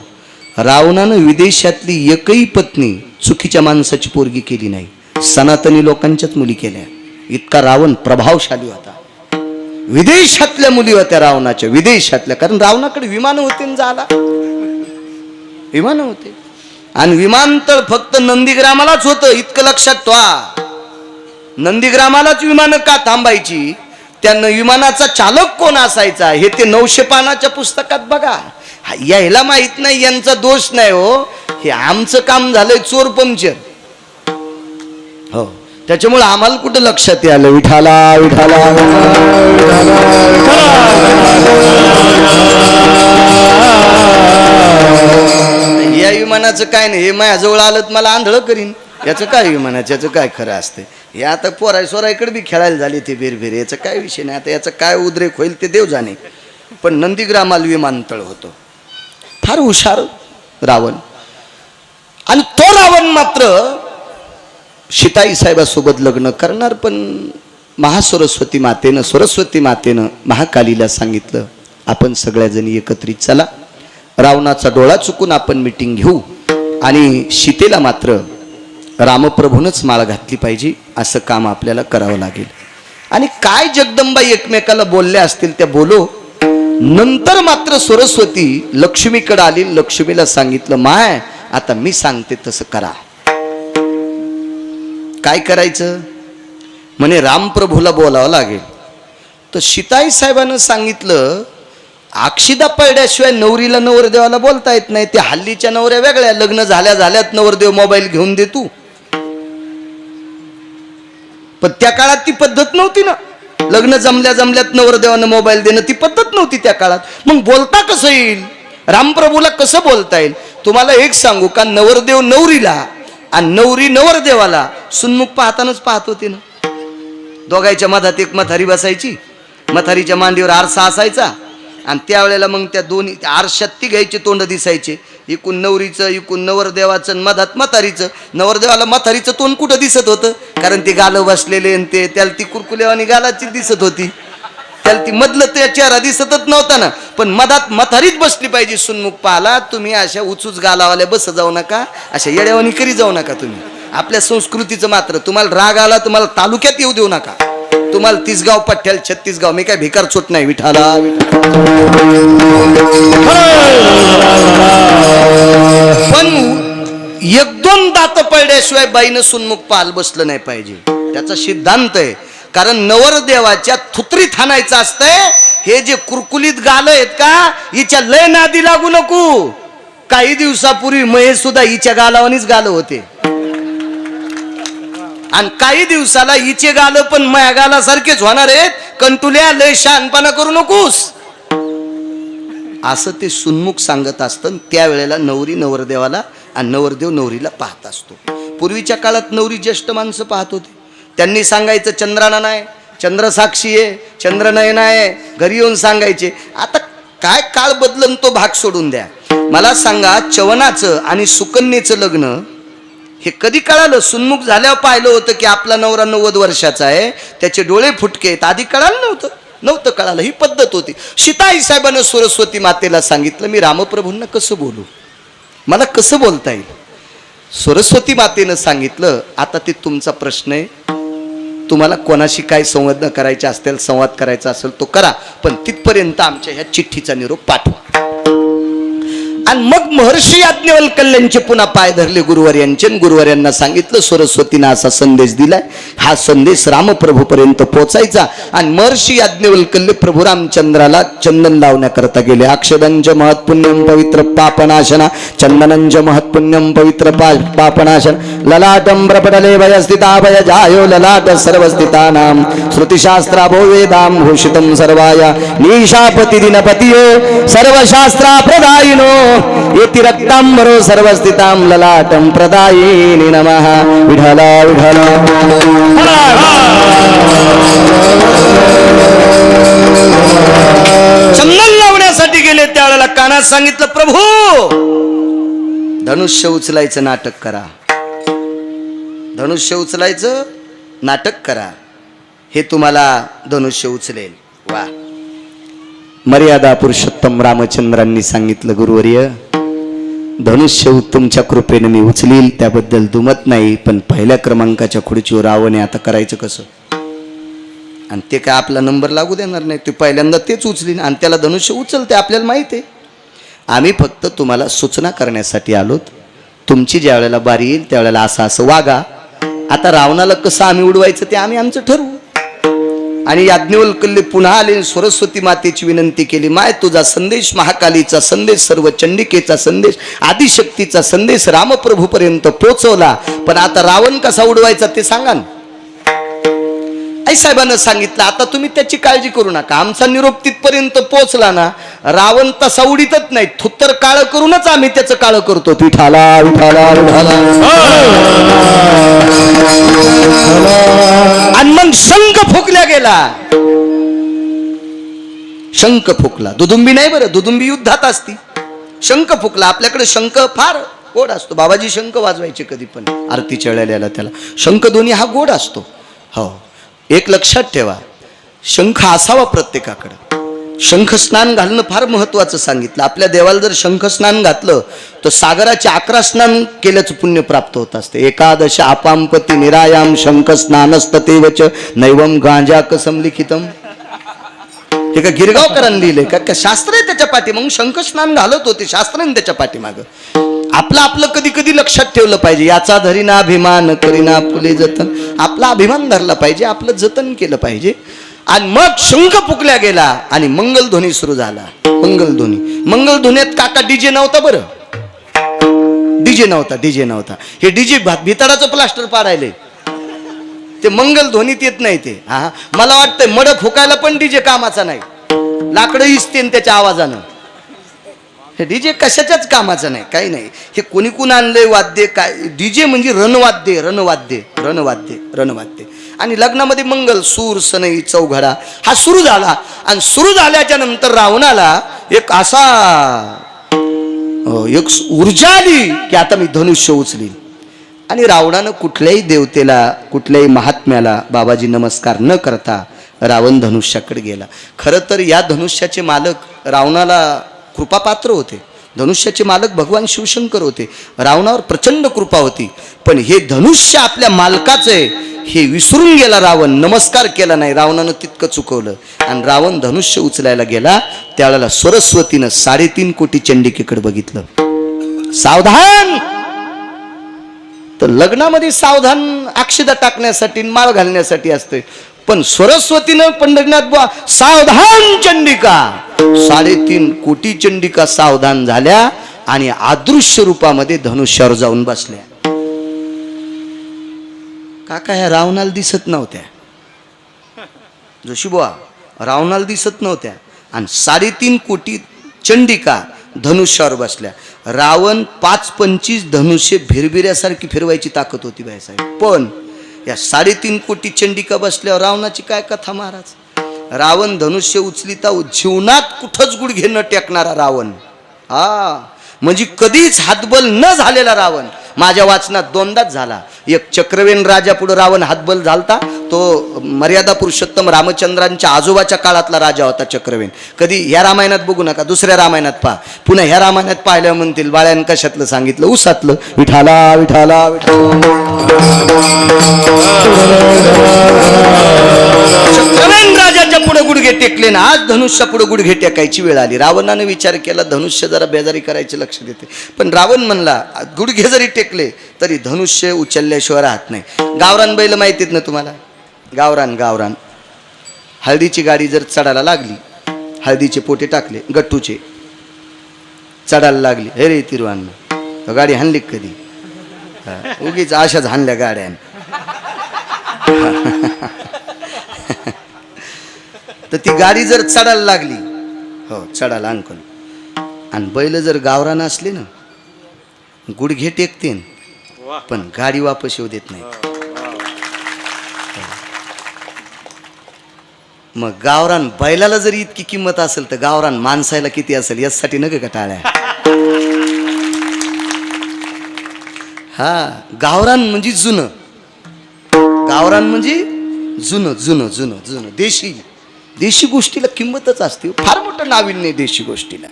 रावणानं विदेशातली एकही पत्नी चुकीच्या माणसाची पोरगी केली नाही. सनातनी लोकांच्याच मुली केल्या. इतका रावण प्रभावशाली होता. विदेशातल्या मुली होत्या रावणाच्या, विदेशातल्या. कारण रावणाकडे विमान होते ना जायला, विमान होते. आणि विमानतळ फक्त नंदीग्रामालाच होतं, इतकं लक्षात ठेवा. नंदीग्रामालाच विमानं का थांबायची? त्या विमानाचा चालक कोण असायचा हे ते 900 पानाच्या पुस्तकात बघा. यायला माहित नाही, यांचा दोष नाही हो. हे आमचं काम झालंय चोर पंक्चर. हो, त्याच्यामुळे आम्हाला कुठं लक्षात आलं. विठाला विठाला या विमानाचं काय नाही, हे माझ्याजवळ आलं तर मला आंधळ करीन. याचं काय विमानाचं, याचं काय खरं असते. हे आता पोराय सोरायकडे बी खेळायला झाले ते बेरबेर. याचं काय विषय नाही. आता याचं काय उद्रेक होईल ते देव जाणे. पण नंदीग्रामाला विमानतळ होतं. फार हुशार रावण. आणि तो रावण मात्र सीताई साहेबासोबत लग्न करणार. पण महासरस्वती मातेनं, सरस्वती मातेनं महाकालीला सांगितलं, आपण सगळ्याजणी एकत्रित चला, रावणाचा डोळा चुकून आपण मिटिंग घेऊ आणि सीतेला मात्र रामप्रभूनच माळ घातली पाहिजे. असं काम आपल्याला करावं लागेल. आणि काय जगदंबा एकमेकाला बोलल्या असतील त्या बोलो. नंतर मात्र सरस्वती लक्ष्मीकडे आली. लक्ष्मीला सांगितलं, माय आता मी सांगते तसं करा. काय करायचं म्हणे, रामप्रभूला बोलावं लागेल. तर सीताई साहेबांना सांगितलं, अक्षिदा पडल्याशिवाय नवरीला नवरदेवाला बोलता येत नाही. त्या हल्लीच्या नवऱ्या वेगळ्या, लग्न झाल्या झाल्यात नवरदेव मोबाईल घेऊन दे तू. पण त्या काळात ती पद्धत नव्हती ना. लग्न जमल्या जमल्यात नवरदेवानं मोबाईल देणं ती पद्धत नव्हती त्या काळात. मग बोलता कसं येईल, रामप्रभूला कसं बोलता येईल? तुम्हाला एक सांगू का, नवरदेव नवरीला आणि नवरी नवरदेवाला सुन्मुख पाहतानाच पाहत होते ना. दोघांच्या मधात एक म्हातारी बसायची, म्हातारीच्या मांडीवर आरसा असायचा. आणि त्यावेळेला मग त्या दोन्ही आरशात ती घ्यायचे तोंड दिसायचे. इकून नवरीचं, इकून नवरदेवाचं, मधात म्हातारीचं. नवरदेवाला म्हातारीचं तोंड कुठं दिसत होतं, कारण ती गालं बसलेले आणि ते त्याला ती कुरकुलेवानी गालाची दिसत होती. त्याला ती मधलं त्या चेहरा दिसतच नव्हता ना. पण मधात म्हातारीच बसली पाहिजे सुन्मुख पाहाला. तुम्ही अशा उचूच गालावाल्या बस जाऊ नका, अशा येड्यावानी करी जाऊ नका. तुम्ही आपल्या संस्कृतीचं मात्र, तुम्हाला राग आला तुम्हाला तालुक्यात येऊ देऊ नका. तुम्हाला 30 गाव पठ्ठ्याल 36 गाव, मी काय भिकार चोट नाही. विठाला पण 1-2 दात पडल्याशिवाय बाईनं सुन्मुख पाल बसलं नाही पाहिजे. त्याचा सिद्धांत आहे. कारण नवरदेवाच्या थुत्रीत हाणायचं असतंय. हे जे कुरकुलीत गाल आहेत का, हिच्या लय नादी लागू नको. काही दिवसापूर्वी महेश सुद्धा हिच्या गालावानीच गाल होते. आणि काही दिवसाला हिचे गाल पण माया गालासारखेच होणार आहेत. कंटुल्या लय शहाणपणा करू नकोस असं ते सुन्मुख सांगत असतं. त्यावेळेला नवरी नवरदेवाला आणि नवरदेव नवरीला पाहत असतो. पूर्वीच्या काळात नवरी ज्येष्ठ माणसं पाहत होती. त्यांनी सांगायचं, चंद्राना नाही, चंद्र साक्षी आहे, चंद्रनयन आहे. घरी येऊन सांगायचे. आता काय काळ बदलन तो भाग सोडून द्या. मला सांगा, चवनाचं आणि सुकन्येचं लग्न हे कधी कळालं? सुन्मुख झाल्यावर पाहिलं होतं की आपला नवरा 90 वर्षाचा आहे, त्याचे डोळे फुटके आहेत. आधी कळालं नव्हतं कळालं. ही पद्धत होती. सीताई साहेबांना सरस्वती मातेला सांगितलं, मी रामप्रभूंना कसं बोलू, मला कसं बोलता येईल? सरस्वती मातेनं सांगितलं, आता ते तुमचा प्रश्न आहे. तुम्हाला कोणाशी काय संवाद करायचे असतील, संवाद करायचा असेल तो करा, पण तिथपर्यंत आमच्या ह्या चिठ्ठीचा निरोप पाठवा. आणि मग महर्षी याज्ञवल्क्यांचे पुन्हा पाय धरले गुरुवर्यांचे. गुरुवर्यांना सांगितलं, सरस्वतीनं असा संदेश दिलाय, हा संदेश रामप्रभूपर्यंत पोचायचा. आणि महर्षी याज्ञवल्क्य प्रभू रामचंद्राला चंदन लावण्याकरता गेले. अक्षदंच महत्पुण्यम पवित्र पापनाशना, चंदनंच महत्पुण्यम पवित्र पापनाशन, ललाटं प्रपटले भयस्थिता भय जायो ललाट सर्वस्थितानां, श्रुतिशास्त्राभो वेदां भूषितं सर्वाय निशापति दिनपतियो सर्वशास्त्रा प्रदायिनो, येति रक्तांबरो सर्वस्थितां ललाटं प्रदायिनी नमः. विठला विठला चंदन लावण्यासाठी गेले. त्यावेळेला कानात सांगितलं, प्रभू धनुष्य उचलायचं नाटक करा. धनुष्य उचलायचं नाटक करा, हे तुम्हाला धनुष्य उचलेल. वा, मर्यादा पुरुषोत्तम रामचंद्रांनी सांगितलं, गुरुवर्य धनुष्य तुमच्या कृपेने मी उचलील, त्याबद्दल दुमत नाही, पण पहिल्या क्रमांकाच्या खुर्चीवर रावण आहे, आता करायचं कसं? आणि ते काय आपला नंबर लागू देणार नाही, ते पहिल्यांदा तेच उचलीन आणि त्याला धनुष्य उचलते, आपल्याला माहिती आहे. आम्ही फक्त तुम्हाला सूचना करण्यासाठी आलोत. तुमची ज्या वेळेला बारी येईल त्यावेळेला असं असं वागा. आता रावणाला कसं आम्ही उडवायचं ते आम्ही आमचं ठरवू. आणि याज्ञवल्क्य पुन्हा आले, सरस्वती मातेची विनंती केली, माय तुझा संदेश, महाकालीचा संदेश, सर्व चंडिकेचा संदेश, आदिशक्तीचा संदेश रामप्रभूपर्यंत पोहोचवला, पण आता रावण कसा उडवायचा ते सांगा ना. आई साहेबांना सांगितलं, आता तुम्ही त्याची काळजी करू नका, आमचा निरोप तिथपर्यंत पोहोचला ना, रावण तसा उडीतच नाही, थुत्तर काळ करूनच आम्ही त्याचं काळ करतो. विठाला विठाला विठाला. आणि मग शंख फुकल्या गेला, शंख फुकला. दुदुंबी नाही बरं, दुदुंबी युद्धात असती. शंख फुकला. आपल्याकडे शंख फार गोड असतो, बाबाजी शंख वाजवायचे कधी पण आरतीच्या वेळेला, त्याला शंखध्वनी हा गोड असतो. हो, एक लक्षात ठेवा, शंख असावा प्रत्येकाकडे. शंख स्नान घालणं फार महत्वाचं सांगितलं. आपल्या देवाला जर शंख स्नान घातलं तर सागराचे 11 स्नान केल्याचं पुण्य प्राप्त होत असते. एकादश आपांपती निरायाम शंख स्नानस्ततेवच नैवम गांजा कसम लिखितम. हे का गिरगावकरांनी लिहिलंय का शास्त्र आहे त्याच्या पाठी. मग शंख स्नान घालत होते शास्त्राने त्याच्या पाठीमागं. आपलं कधी कधी लक्षात ठेवलं पाहिजे, याचा धरीना अभिमान करीना फुले जतन. आपला अभिमान धरला पाहिजे, आपलं जतन केलं पाहिजे. आणि मग शंख फुकल्या गेला आणि मंगलध्वनी सुरू झाला. मंगलध्वनीत काका डीजे नव्हता बरं, डीजे नव्हता. हे डीजे भितडाचं प्लास्टर पाडायले, ते मंगलध्वनीत येत नाही ते. हा, मला वाटतंय मड फुकायला पण डीजे कामाचा नाही, लाकडं इसते त्याच्या आवाजानं. हे डीजे कशाच्याच कामाचं नाही, काही नाही. हे कोणी कोण आणलंय वाद्य, काय डीजे म्हणजे रणवाद्य. आणि लग्नामध्ये मंगल सूर सनई चौघडा हा सुरू झाला. आणि सुरू झाल्याच्या नंतर रावणाला एक ऊर्जा आली की आता मी धनुष्य उचलीन. आणि रावणानं कुठल्याही देवतेला, कुठल्याही महात्म्याला बाबाजी नमस्कार न करता रावण धनुष्याकडे गेला. खरं तर या धनुष्याचे मालक रावणाला कृपापात्र होते. धनुष्याचे मालक भगवान शिवशंकर होते. रावणावर प्रचंड कृपा होती. पण हे धनुष्य आपल्या मालकाचं आहे हे विसरून गेला रावण, नमस्कार केला नाही. रावणानं तितकं चुकवलं. आणि रावण धनुष्य उचलायला गेला त्यावेळेला सरस्वतीनं 3.5 कोटी चंडिकेकडे बघितलं. सावधान. तर लग्नामध्ये सावधान अक्षदा टाकण्यासाठी, माळ घालण्यासाठी असते. पण सरस्वतीनं पंढरीनाथ बुवा सावधान चंडिका, 3.5 कोटी चंडिका सावधान झाल्या आणि अदृश्य रूपामध्ये धनुष्यावर जाऊन बसल्या. काका ह्या रावणाला दिसत नव्हत्या, जोशी बुवा रावणाला दिसत नव्हत्या. आणि 3.5 कोटी चंडिका धनुष्यावर बसल्या. रावण 5-25 धनुष्य भिरभिऱ्यासारखी फिरवायची ताकद होती बाईसाहेब. पण या 3.5 कोटी चंडिका बसल्यावर रावणाची काय कथा महाराज. रावण धनुष्य उचलिता जीवनात कुठंच गुडघे न टेकणारा रावण. हा, म्हणजे कधीच हातबल न झालेला रावण माझ्या वाचनात 2दाच झाला. एक चक्रवेन राजा पुढे रावण हातबल झालता, तो मर्यादा पुरुषोत्तम रामचंद्रांच्या आजोबाच्या काळातला राजा होता चक्रवेन. कधी ह्या रामायणात बघू नका, दुसऱ्या रामायणात पहा. पुन्हा ह्या रामायणात पाहिलं म्हणतील बाळ्यान कशातलं सांगितलं, उसातलं. विठाला विठाला चक्रवेन राजाच्या पुढे गुडघे टेकले ना. आज धनुष्या पुढे गुडघे टेकायची वेळ आली. रावणाने विचार केला धनुष्य जरा बेजारी करायचे लक्ष देते. पण रावण म्हणला गुडघे जरी टेकले तरी धनुष्य उचलल्याशिवाय राहत नाही. गावरान बैल माहितीत ना तुम्हाला. गावरान हळदीची गाडी जर चढायला लागली, हळदीचे पोटे टाकले गट्टूचे, चढायला लागली, हे रे तिरुवांना गाडी हाणली कधी, उगीच अशाच हाणल्या गाड्या. तर ती गाडी जर चढायला लागली, हो चढायला अंकल, आणि बैल जर गावरान असले ना गुडघे टेकते पण गाडी वापस येऊ देत नाही. मग गावरान बैलाला जरी इतकी किंमत असेल तर गावरान माणसाला किती असेल यासाठी नका का टाळ्या. हा, गावरान म्हणजे जुनं. गावरान म्हणजे जुनं जुनं जुनं जुनं देशी देशी गोष्टीला किंमतच असते. फार मोठं नाविन्य आहे देशी गोष्टीला.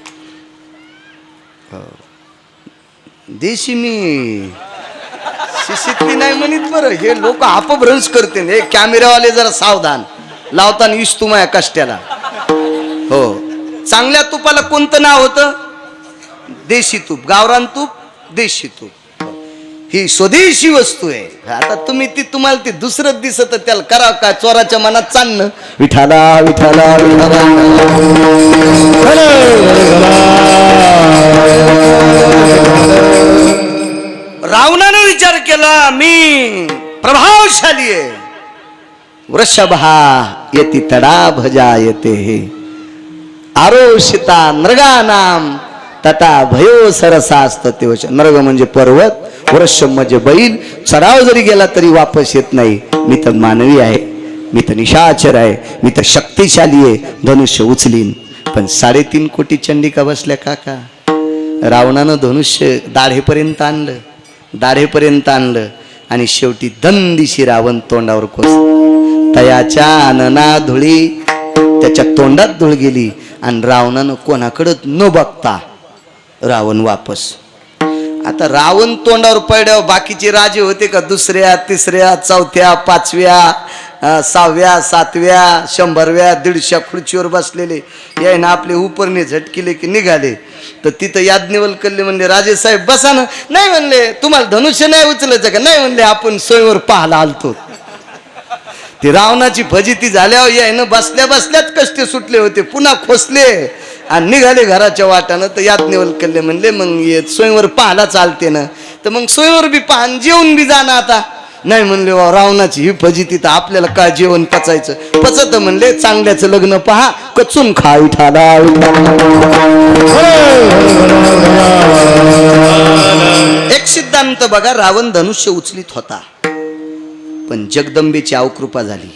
देशी मी शिशीतली नाही म्हणत बरं. हे लोक अपभ्रंश करते. हे कॅमेरावाले जरा सावधान, लावताना इस्तू माया कष्ट्याला. हो, चांगल्या तुपाला कोणतं नाव होतं? देशी तूप. गावरान तूप, देशी तूप. ही स्वदेशी वस्तू आहे. आता तुम्ही ती तुम्हाला ती दुसरं दिसत त्याला करा काय? चोराच्या मनात चालणं. विठाला विठाला विठाला. रावणानं विचार केला मी प्रभावशाली आहे. वृषभा येती तडा भजा येते हे आरोषिता नृगानाम तटा भयो सरसास्त. ते नृग म्हणजे पर्वत, वृषभ म्हणजे बैल. चढाव जरी गेला तरी वापस येत नाही. मी तर मानवी आहे, मी तर निशाचर आहे, मी तर शक्तिशाली आहे, धनुष्य उचलीन. पण 3.5 कोटी चंडिका बसल्या काका. रावणानं धनुष्य दाढेपर्यंत आणलं, दाढेपर्यंत आणलं आणि शेवटी दंदिशी रावण तोंडावर कोस. तयाच्या आनना धुळी त्याच्या तोंडात धूळ गेली आणि रावणानं कोणाकडं न बघता रावण वापस. आता रावण तोंडावर पडल्यावर बाकीचे राजे होते का? दुसऱ्या तिसऱ्या चौथ्या पाचव्या 6व्या 7व्या 100व्या 150 खुर्चीवर बसलेले यायना आपले उपरने झटकिले की निघाले. तर तिथं याज्ञवल्क्य म्हणले राजेसाहेब बसा ना. नाही म्हणले तुम्हाला धनुष्य नाही उचलायचं का? नाही म्हणले आपण सोयीवर पाहायला आलतो. ती रावणाची फजिती झाल्यावर यायनं बसल्या बसल्याच कष्ट सुटले होते. पुन्हा खोसले आणि निघाले घराच्या वाटानं. तर याज्ञवल्क्य म्हणले मग सोयीवर पाहायला चालते ना, तर मग सोयीवर बी पाहा जेवण बी जाणं आता. नाही म्हणले वा रावणाची ही फजिती तर आपल्याला काय जेवण पचायचं? पचत म्हणले चांगल्याचं लग्न पहा, कचून खा विठाला. एक सिद्धांत बघा, रावण धनुष्य उचलीत होता पण जगदंबेची अवकृपा झाली.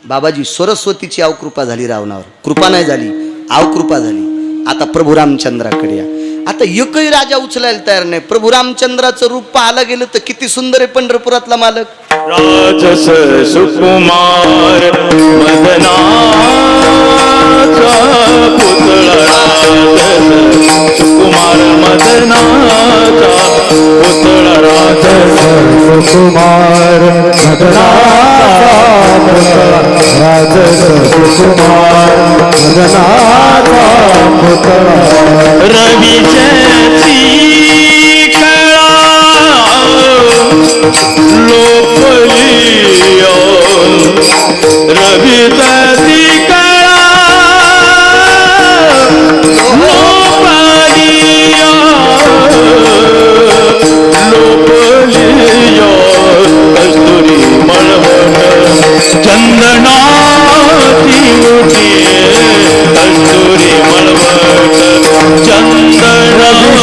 बाबाजी सरस्वतीची अवकृपा झाली रावणावर. कृपा नाही झाली, अवकृपा झाली. आता प्रभू रामचंद्राकडे या. आता एकही राजा उचलायला तयार नाही. प्रभू रामचंद्राचं रूप पाहायला गेलं तर किती सुंदर आहे पंढरपुरातला मालक. राजस सुकुमार मदनाचा पुतळा, राजस सुकुमार मदनाचा पुतळा, राजस सुकुमार मदनाचा पुतळा, राजस सुकुमार मदनाचा पुतळा. रवीची कळा लोकलिया, रविची कळा लोकलिया, लोकलिया. कस्तुरी मळवट चंदनाची उठी, कस्तुरी मळवट चंदनाची.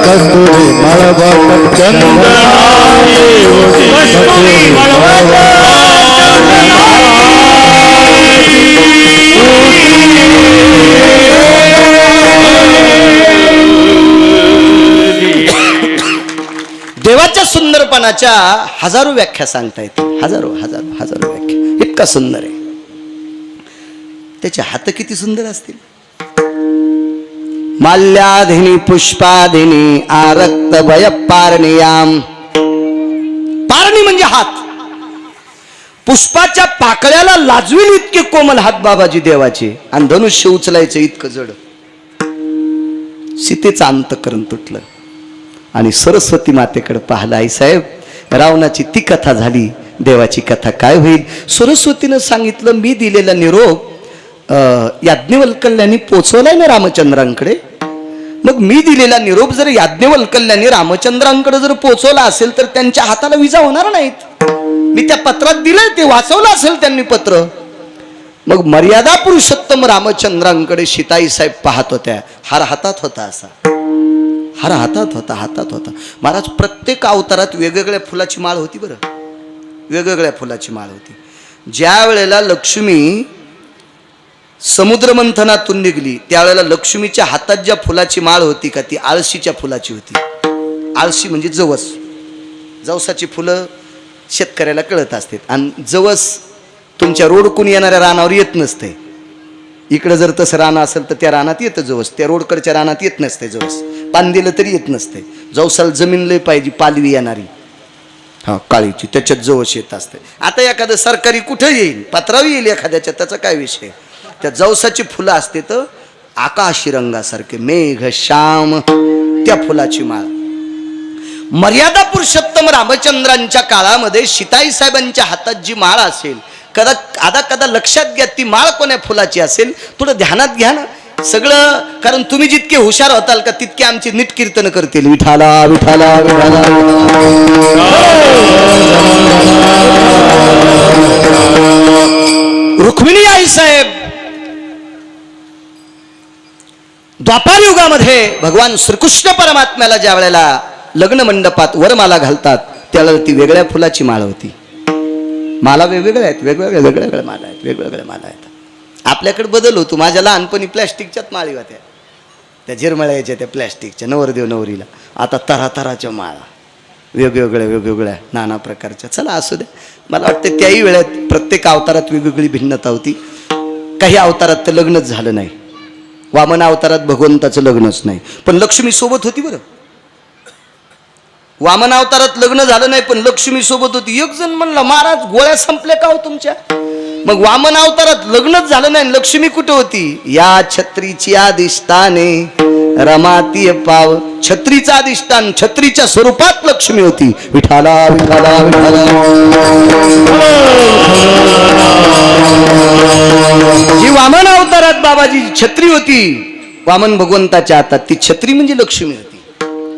कस्तुरी मळवट चंदनाची उठी, कस्तुरी मळवट देवाच्या सुंदरपणाच्या हजारो व्याख्या सांगता येतील. हजारो हजारो हजारो व्याख्या. इतका सुंदर आहे. त्याचे हात किती सुंदर असतील. माल्याधिनी पुष्पाधिनी आरक्त भय पारणीयाम. पारणी म्हणजे हात. पुष्पाच्या पाकळ्याला लाजवील इतके कोमल हात बाबाजी देवाचे. आणि धनुष्य उचलायचं इतकं जड. सीतेचं अंतःकरण तुटलं आणि सरस्वती मातेकडे पाहिलं. आई साहेब रावणाची ती कथा झाली, देवाची कथा काय होईल? सरस्वतीनं सांगितलं मी दिलेला निरोप याज्ञवल्क्यांनी पोचवलाय ना रामचंद्रांकडे. मग मी दिलेला निरोप जर याज्ञवल्क्यांनी रामचंद्रांकडे जर पोचवला असेल तर त्यांच्या हाताला विजा होणार नाहीत. मी त्या पत्रात दिलंय, ते वाचवलं असेल त्यांनी पत्र. मग मर्यादा पुरुषोत्तम रामचंद्रांकडे सीताई साहेब पाहत होत्या. हार हातात होता असा, हार हातात होता. महाराज प्रत्येक अवतारात वेगवेगळ्या फुलाची माळ होती बरं, वेगवेगळ्या फुलाची माळ होती. ज्या वेळेला लक्ष्मी समुद्र मंथनातून निघली त्यावेळेला लक्ष्मीच्या हातात ज्या फुलाची माळ होती का ती आळशीच्या फुलाची होती. आळशी म्हणजे जवस, जवसाची फुलं शेतकऱ्याला कळत असते. आणि जवस तुमच्या रोडकून येणाऱ्या रानावर येत नसते. इकडं जर तसं रान असेल तर त्या रानात येतं जवस, त्या रोडकडच्या रानात येत नसते जवस. पान दिलं तरी येत नसते. जवसाला जमीन लय पाहिजे, पालवी येणारी हा काळीची, त्याच्यात जवस येत असते. आता एखादं सरकारी कुठं येईल, पत्रावी येईल एखाद्याच्या, त्याचा काय विषय. त्या जवसाची फुलं असते तर आकाशी रंगासारखे मेघ श्याम, त्या फुलाची माळ. मर्यादा पुरुषोत्तम रामचंद्रांच्या काळामध्ये सीताई साहेबांच्या हातात जी माळ असेल, कदा लक्षात घ्या ती माळ कोण्या फुलाची असेल, थोडं ध्यानात घ्या ना सगळं. कारण तुम्ही जितके हुशार होताल का तितके आमचे नीट कीर्तन करतील. विठाला विठाला विठाला. रुक्मिणी आई साहेब द्वापार युगामध्ये भगवान श्रीकृष्ण परमात्म्याला ज्या वेळेला लग्न मंडपात वरमाला घालतात त्यावेळेला ती वेगळ्या फुलाची माळ होती. माला वेगवेगळ्या आहेत, वेगवेगळ्या माला आहेत, वेगवेगळ्या माला आहेत. आपल्याकडे बदल होतो. माझ्या लहानपणी प्लॅस्टिकच्याच माळी होत्या, त्या झिरमळ्याच्या, त्या प्लॅस्टिकच्या नवरदेव नवरीला. आता तरातराच्या माळा वेगवेगळ्या नाना प्रकारच्या. चला असू द्या. मला वाटतं त्याही वेळात प्रत्येक अवतारात वेगवेगळी भिन्नता होती. काही अवतारात तर लग्नच झालं नाही. वामन अवतारात भगवंताचं लग्नच नाही, पण लक्ष्मी सोबत होती बरं. वामन अवतारात लग्न झालं नाही पण लक्ष्मी सोबत होती. एक जण म्हणला महाराज गोळ्या संपल्या का हो तुमच्या. मग वामन अवतारात लग्नच झालं नाही, लक्ष्मी कुठे होती. या छत्रीची अधिष्ठाने रमातीय पाव. छत्रीचा अधिष्ठान, छत्रीच्या स्वरूपात लक्ष्मी होती. विठाला विठाला विठाला. जी वामन अवतारात बाबाजी छत्री होती वामन भगवंताच्या हातात, ती छत्री म्हणजे लक्ष्मी होती.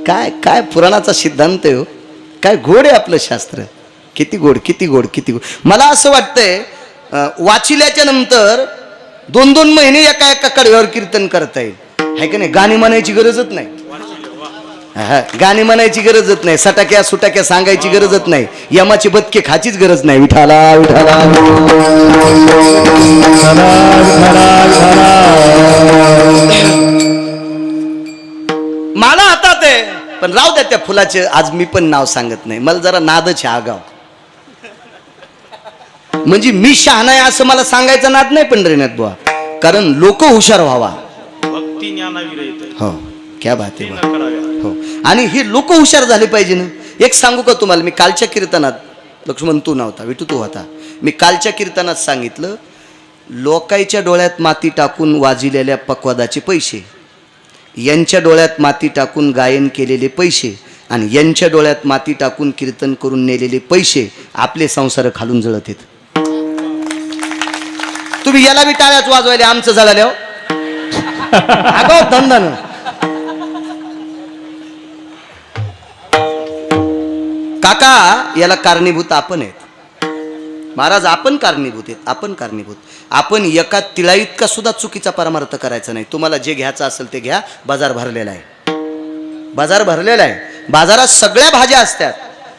काय काय पुराणाचा सिद्धांत आहे हो. काय गोड आहे आपलं शास्त्र. किती गोड किती गोड किती गोड. मला असं वाटतंय वाचिल्याच्या नंतर 2-2 महिने एका एका कडव्यावर कीर्तन करता येईल, आहे का नाही. गाणी म्हणायची गरजच नाही. गाणी म्हणायची गरजच नाही. सटाक्या सुटाक्या सांगायची गरजच नाही. यमाची बदके खाचीच गरज नाही. विठाला विठाला. मला हातात आहे पण राहू द्या त्या फुलाचे. आज मी पण नाव सांगत नाही, मला जरा नादच आहे आगाव. म्हणजे मी शहाणा आहे असं मला सांगायचा नाद नाही पंढरीनाथ बुवा, कारण लोक हुशार व्हावा. भक्ती ज्ञानाविरहित हो क्या बात आहे हो. आणि हे लोक हुशार झाले पाहिजे ना. एक सांगू का तुम्हाला, मी कालच्या कीर्तनात, लक्ष्मण तू नव्हता, विठू तू होता, मी कालच्या कीर्तनात सांगितलं लोकांच्या डोळ्यात माती टाकून वाजिलेल्या पक्वादाचे पैसे, यांच्या डोळ्यात माती टाकून गायन केलेले पैसे आणि यांच्या डोळ्यात माती टाकून कीर्तन करून नेलेले पैसे आपले संसार खालून जळत आहेत. तुम्ही याला बी टाळ्याच वाजवायले, आमचं जळाले हो आगाव धंदानं. काका याला कारणीभूत आपण आहेत महाराज. आपण कारणीभूत आहेत, आपण कारणीभूत. आपण एका तिळा इतका सुद्धा चुकीचा परमार्थ करायचा नाही. तुम्हाला जे घ्यायचं असेल ते घ्या. बाजार भरलेला आहे, बाजार भरलेला आहे. बाजारात सगळ्या भाज्या असतात.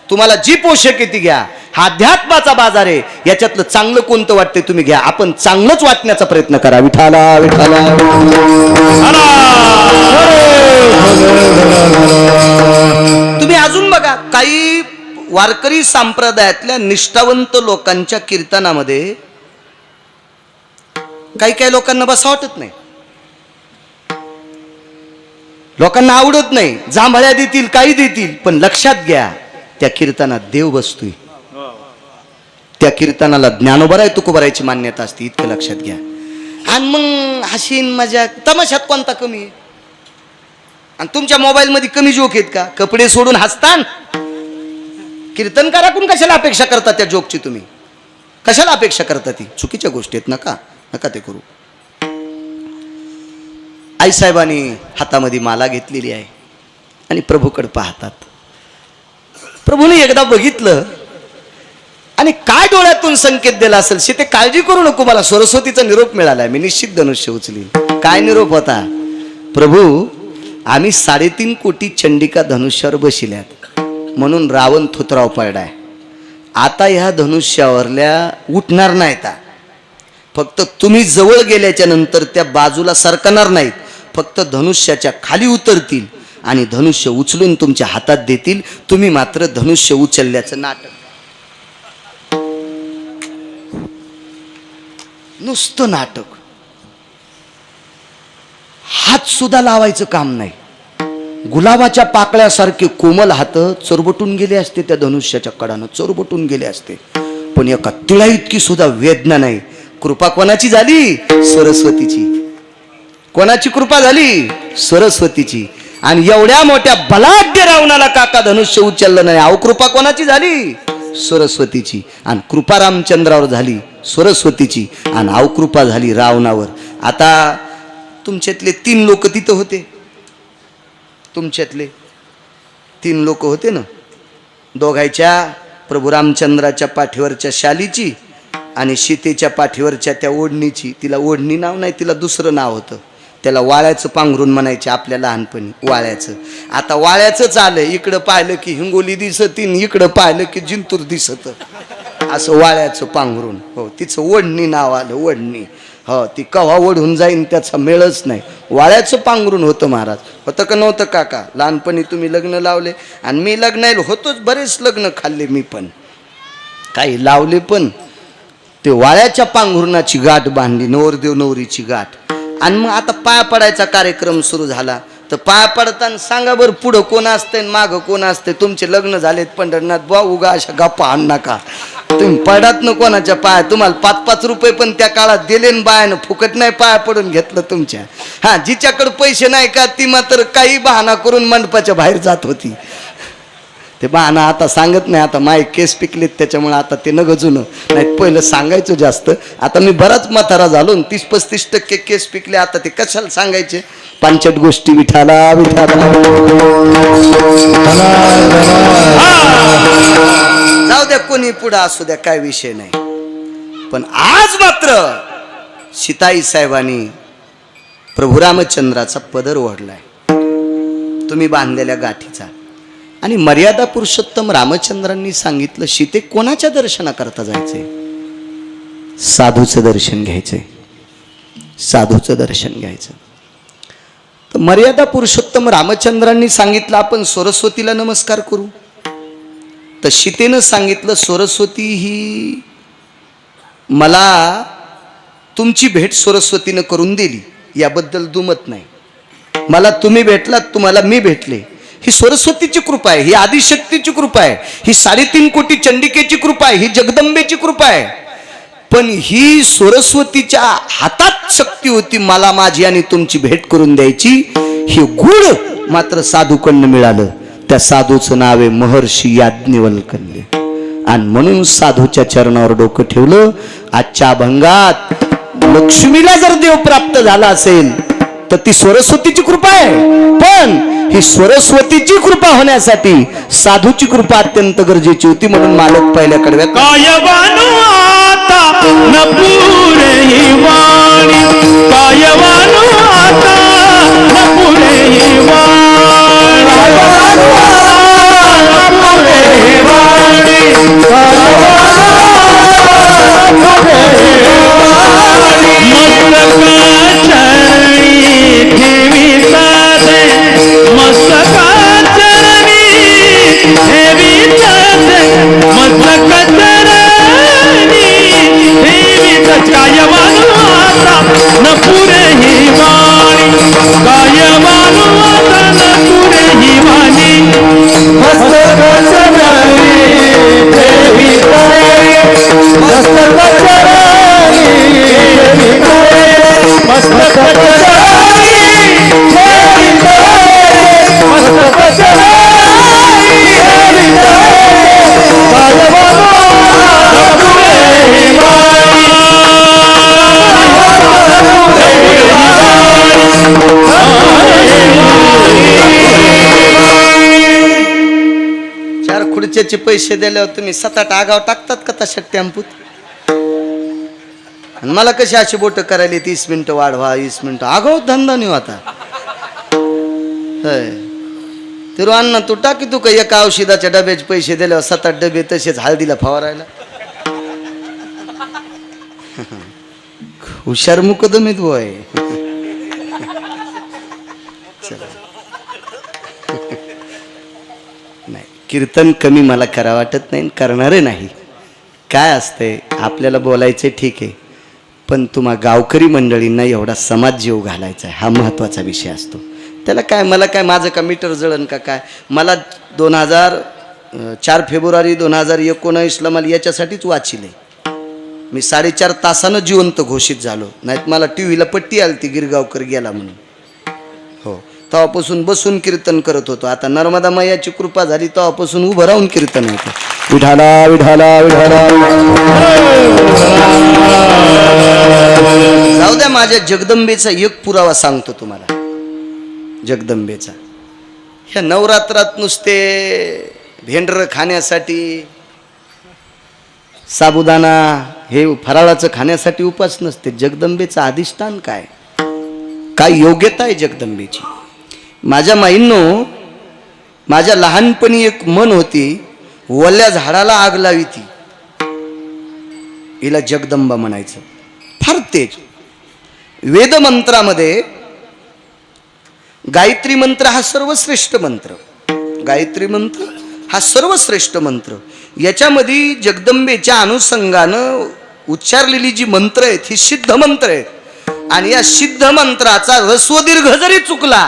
तुम्हाला जी पोषक आहे ती घ्या. हा अध्यात्माचा बाजार आहे. याच्यातलं चांगलं कोणतं वाटतंय तुम्ही घ्या. आपण चांगलंच वाटण्याचा प्रयत्न करा. विठाला विठाला. तुम्ही अजून बघा काही वारकरी संप्रदायातल्या निष्ठावंत लोकांच्या कीर्तनामध्ये काही काही लोकांना बसा वाटत नाही, लोकांना आवडत नाही. जांभळ्या देतील काही देतील, पण लक्षात घ्या त्या कीर्तनात देव बसतोय. त्या कीर्तनाला ज्ञानोबराय तुकोबरायची मान्यता असते, इतकं लक्षात घ्या. आणि मग हसीन मजा तमाशात कोणता कमी आहे. आणि तुमच्या मोबाईल मध्ये कमी जोक आहेत का. कपडे सोडून हसतान. कीर्तनकाराकडून कशाला अपेक्षा करता त्या जोकची. तुम्ही कशाला अपेक्षा करता. ती चुकीच्या गोष्टी आहेत. नका नका ते करू. आईसाहेबांनी हातामध्ये माला घेतलेली आहे आणि प्रभूकडे पाहतात. प्रभूने एकदा बघितलं आणि काय डोळ्यातून संकेत दिला असेल शे ते काळजी करू नको, मला सरस्वतीचा निरोप मिळालाय, मी निश्चित धनुष्य उचली. काय निरोप होता. प्रभू आम्ही 3.5 कोटी चंडिका धनुष्यावर बसिल्यात म्हणून रावण थोतराव पडलाय. आता ह्या धनुष्यावरल्या उठणार नाहीत. फक्त तुम्ही जवळ गेल्याच्या नंतर त्या बाजूला सरकणार नाहीत. फक्त धनुष्याच्या खाली उतरतील आणि धनुष्य उचलून तुमच्या हातात देतील. तुम्ही मात्र धनुष्य उचलल्याचं नाटक, नुसतं नाटक, हात सुद्धा लावायचं काम नाही. गुलाबाच्या पाकळ्यासारखे कोमल हात चोरबटून गेले असते त्या धनुष्याच्या कडानं, चोरबटून गेले असते. पण एका तिळा इतकी सुद्धा वेदना नाही. कृपा कोणाची झाली? सरस्वतीची. कोणाची कृपा झाली? सरस्वतीची. आणि एवढ्या मोठ्या बलाढ्य रावणाला काका धनुष्य उचललं नाही. अहो कृपा कोणाची झाली? सरस्वतीची. आणि कृपा रामचंद्रावर झाली सरस्वतीची आणि अवकृपा झाली रावणावर. आता तुमच्यातले 3 लोक तिथं होते. तुमच्यातले 3 लोक होते ना, दोघांच्या प्रभू रामचंद्राच्या पाठीवरच्या शालीची आणि सीतेच्या पाठीवरच्या त्या ओढणीची. तिला ओढणी नाव नाही, तिला दुसरं नाव होतं. त्याला वाळ्याचं पांघरून म्हणायचे आपल्या लहानपणी, वाळ्याचं. आता वाळ्याचंच आलं. इकडं पाहिलं की हिंगोली दिसत, इकडं पाहिलं की जिंतूर दिसत, असं वाळ्याचं पांघरून. हो, तिचं ओढणी नाव आलं, ओढणी. हो, ती कव्हा ओढून जाईन त्याचा मेळच नाही. वाळ्याचं पांघरून होतं महाराज. होतं का नव्हतं काका? लहानपणी तुम्ही लग्न लावले आणि मी लग्नाला होतोच. बरेच लग्न खाल्ले मी पण, काही लावले पण. ते वाळ्याच्या पांघरुणाची गाठ बांधली, नवरदेव नवरीची गाठ. आणि मग आता पाया पडायचा कार्यक्रम सुरू झाला. तर पाया पडताना सांगा बरं, पुढं कोण असतंय मागं कोण असतंय? तुमचे लग्न झालेत पंढरनाथ बुवा, उगा अशा गप्पा आण नका. तुम्ही पडात ना कोणाच्या पाया. तुम्हाला 5-5 रुपये पण त्या काळात दिले न बायानं, फुकट नाही पाया पडून घेतलं तुमच्या. हा, जिच्याकडे पैसे नाही का ती मात्र काही बहाणा करून मंडपाच्या बाहेर जात होती. ते बहाणा आता सांगत नाही. आता माय केस पिकलेत त्याच्यामुळे आता ते न गजून. नाही पहिलं सांगायचं जास्त. आता मी बराच म्हातारा झालो, 30-35% केस पिकले. आता ते कशाला सांगायचे? 5 गोष्टी विठाला विठाला. जाऊ द्या, कोणी पुढं असू द्या, काय विषय नाही. पण आज मात्र सीताई साहेबांनी प्रभू रामचंद्राचा पदर ओढलाय, तुम्ही बांधलेल्या गाठीचा. आणि मर्यादा पुरुषोत्तम रामचंद्रांनी सांगितलं, सीते कोणाच्या दर्शनाकरता जायचंय? साधूचं दर्शन घ्यायचंय, साधूचं दर्शन घ्यायचं. तर मर्यादा पुरुषोत्तम रामचंद्रांनी सांगितलं आपण सरस्वतीला नमस्कार करू. तर सीतेनं सांगितलं, सरस्वती ही मला तुमची भेट सरस्वतीनं करून दिली, याबद्दल दुमत नाही. मला तुम्ही भेटलात, तुम्हाला मी भेटले, ही सरस्वतीची कृपा आहे, ही आदिशक्तीची कृपा आहे, ही 3.5 कोटी चंडिकेची कृपा आहे, ही जगदंबेची कृपा आहे. पण ही सरस्वतीच्या हातात शक्ती होती मला माझी आणि तुमची भेट करून द्यायची. हे गुण मात्र साधूकडनं मिळालं. त्या साधूचं नाव आहे महर्षी याज्ञवल्क्य. आणि म्हणून साधूच्या चरणावर डोकं ठेवलं. आजच्या अभंगात लक्ष्मीला जर देव प्राप्त झाला असेल तर ती सरस्वतीची कृपा आहे. पण ही सरस्वतीची कृपा होण्यासाठी साधूची कृपा अत्यंत गरजेची होती. म्हणून मालक पहिल्या कडव्यात कायवानु आता न पुरे ही वाणी, कायवानु आता न पुरे ही वाणी, कायवानु आता न पुरे ही वाणी, खुर्च्याचे पैसे दिल्यावर तुम्ही 7-8 आगाव टाकतात का तशा टेम्पूत? आणि मला कशी अशी बोट करायला 30 मिनिटं वाढवा, 20 मिनिटं आगाव धंदा नाही आता. होय ते अण्णा तू टाकी तू का एका औषधाच्या डब्याचे पैसे दिल्यावर 7-8 डबे तसेच हळदीला फवारायला. हुशार मुकदमीत बोय. नाही कीर्तन कमी मला करा वाटत नाही, करणारे नाही. काय असतंय आपल्याला बोलायचं ठीक आहे, पण तुम्हा गावकरी मंडळींना एवढा समाज जीव घालायचा आहे हा महत्त्वाचा विषय असतो. त्याला काय मला काय माझं का मीटर जळण का काय. मला 4 फेब्रुवारी 2019ला मला याच्यासाठीच वाचिले. मी 4.5 तासानं जिवंत घोषित झालो. नाहीत मला टीव्हीला पट्टी आली ती गिरगावकर गेला म्हणून. हो तेव्हापासून बसून कीर्तन करत होतो. आता नर्मदा मैयाची कृपा झाली तेव्हापासून उभं राहून कीर्तन होतं. विठाला विठाला विठाला. जाऊ द्या माझ्या जगदंबेचा एक पुरावा सांगतो तुम्हाला. जगदंबेचा ह्या नवरात्रात नुसते भेंडर खाण्यासाठी साबुदाणा हे फराळाचं खाण्यासाठी उपास नसते. जगदंबेचं अधिष्ठान काय, काय योग्यता आहे जगदंबेची. माझ्या माईंनो माझ्या लहानपणी एक मन होती, वल्या झाडाला आग लावी ती, हिला जगदंबा म्हणायचं. फार तेज. वेदमंत्रामध्ये गायत्री मंत्र हा सर्वश्रेष्ठ मंत्र. गायत्री मंत्र हा सर्वश्रेष्ठ मंत्र. याच्यामध्ये जगदंबेच्या अनुषंगानं उच्चारलेली जी मंत्र आहेत ही सिद्ध मंत्र आहेत. आणि या सिद्ध मंत्राचा ऱ्हस्व दीर्घ जरी चुकला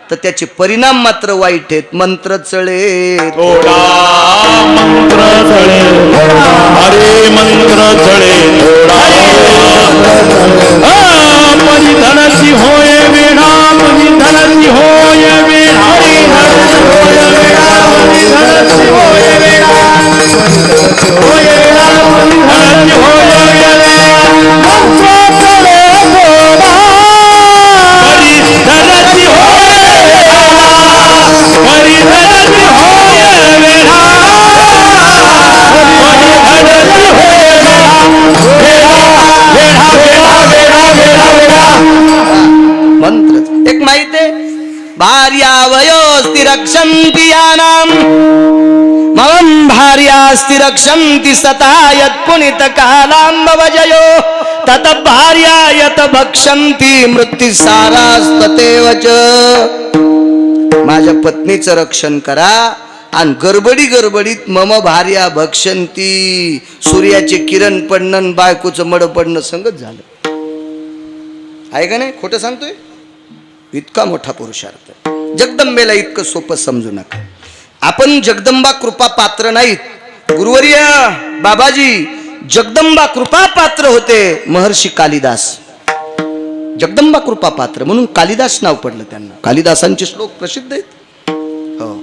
तर त्याचे परिणाम मात्र वाईट आहेत. मंत्र चळे थोडा मंत्र चळे, हरे मंत्र चळे परिधनची होय वेढा, परिधनची होय वेढा, परिधनची होय वेढा, परिधनची होय वेढा, परिधनची होय वेढा, परिधनची होय वेढा. मंत्र चळे थोडा, परिधनची होय वेढा, परिधनची होय वेढा, परिधनची होय मंत्र. एक माहिती आहे, भार्यावयोस्ति रक्षन्ति यानाम मम भार्यास्ति रक्षन्ति सता यत् पुनित कालाम्बवजयो तत भार्या यत भक्षन्ति मृत्युसारास्ततेव च. माझ्या पत्नीचं रक्षण करा आणि गडबडीत मम भार्या भक्षंती. सूर्याचे किरण पडणं बायकोचं मड पडणं संगत झालं आहे का नाही. खोटं सांगतोय. इतका मोठा पुरुषार्थ. जगदंबेला इतकं सोपं समजू नका. आपण जगदंबा कृपा पात्र नाहीत. गुरुवर्य बाबाजी जगदंबा कृपा पात्र होते महर्षी कालिदास. जगदंबा कृपा पात्र म्हणून कालिदास नाव पडलं त्यांना. कालिदासांचे श्लोक प्रसिद्ध आहेत. हो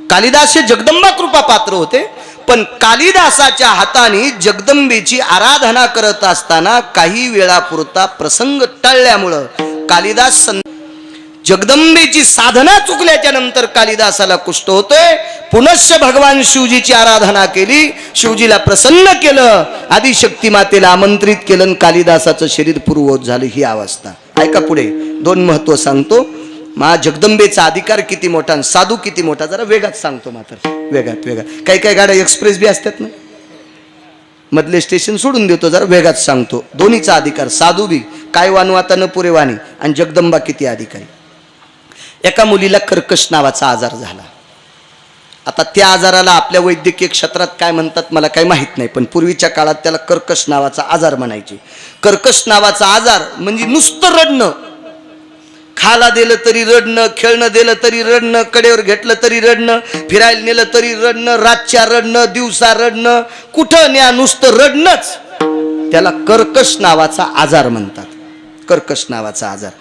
कालिदास हे जगदंबा कृपा पात्र होते. पण कालिदासाच्या हाताने जगदंबेची आराधना करत असताना काही वेळापुरता प्रसंग टळल्यामुळं कालिदास जगदंबेची साधना चुकल्याच्या नंतर कालिदासाला कुष्ठ होतोय. पुनश्च भगवान शिवजीची आराधना केली, शिवजीला प्रसन्न केलं, आदिशक्ती मातेला आमंत्रित केलं, कालिदासाचं शरीर पूर्ववत झालं. ही अवस्था. ऐका पुढे 2 महत्व सांगतो. मा जगदंबेचा अधिकार किती मोठा आणि साधू किती मोठा. जरा वेगात सांगतो मात्र वेगात. काही गाड्या एक्सप्रेस बी असतात ना, मधले स्टेशन सोडून देतो. जरा वेगात सांगतो. दोन्हीचा अधिकार, साधू बी काय वानू आता न पुरे वाणी आणि जगदंबा किती अधिकारी. एका मुलीला कर्कश नावाचा आजार झाला. आता त्या आजाराला आपल्या वैद्यकीय क्षेत्रात काय म्हणतात मला काही माहित नाही, पण पूर्वीच्या काळात त्याला कर्कश नावाचा आजार म्हणायचे. कर्कश नावाचा आजार म्हणजे नुसतं रडणं. खाला दिलं तरी रडणं, खेळणं दिलं तरी रडणं, कडेवर घेतलं तरी रडणं, फिरायला नेलं तरी रडणं, रातच्या रडणं, दिवसा रडणं, कुठं न्या नुसतं रडणंच. त्याला कर्कश नावाचा आजार म्हणतात. कर्कश नावाचा आजार.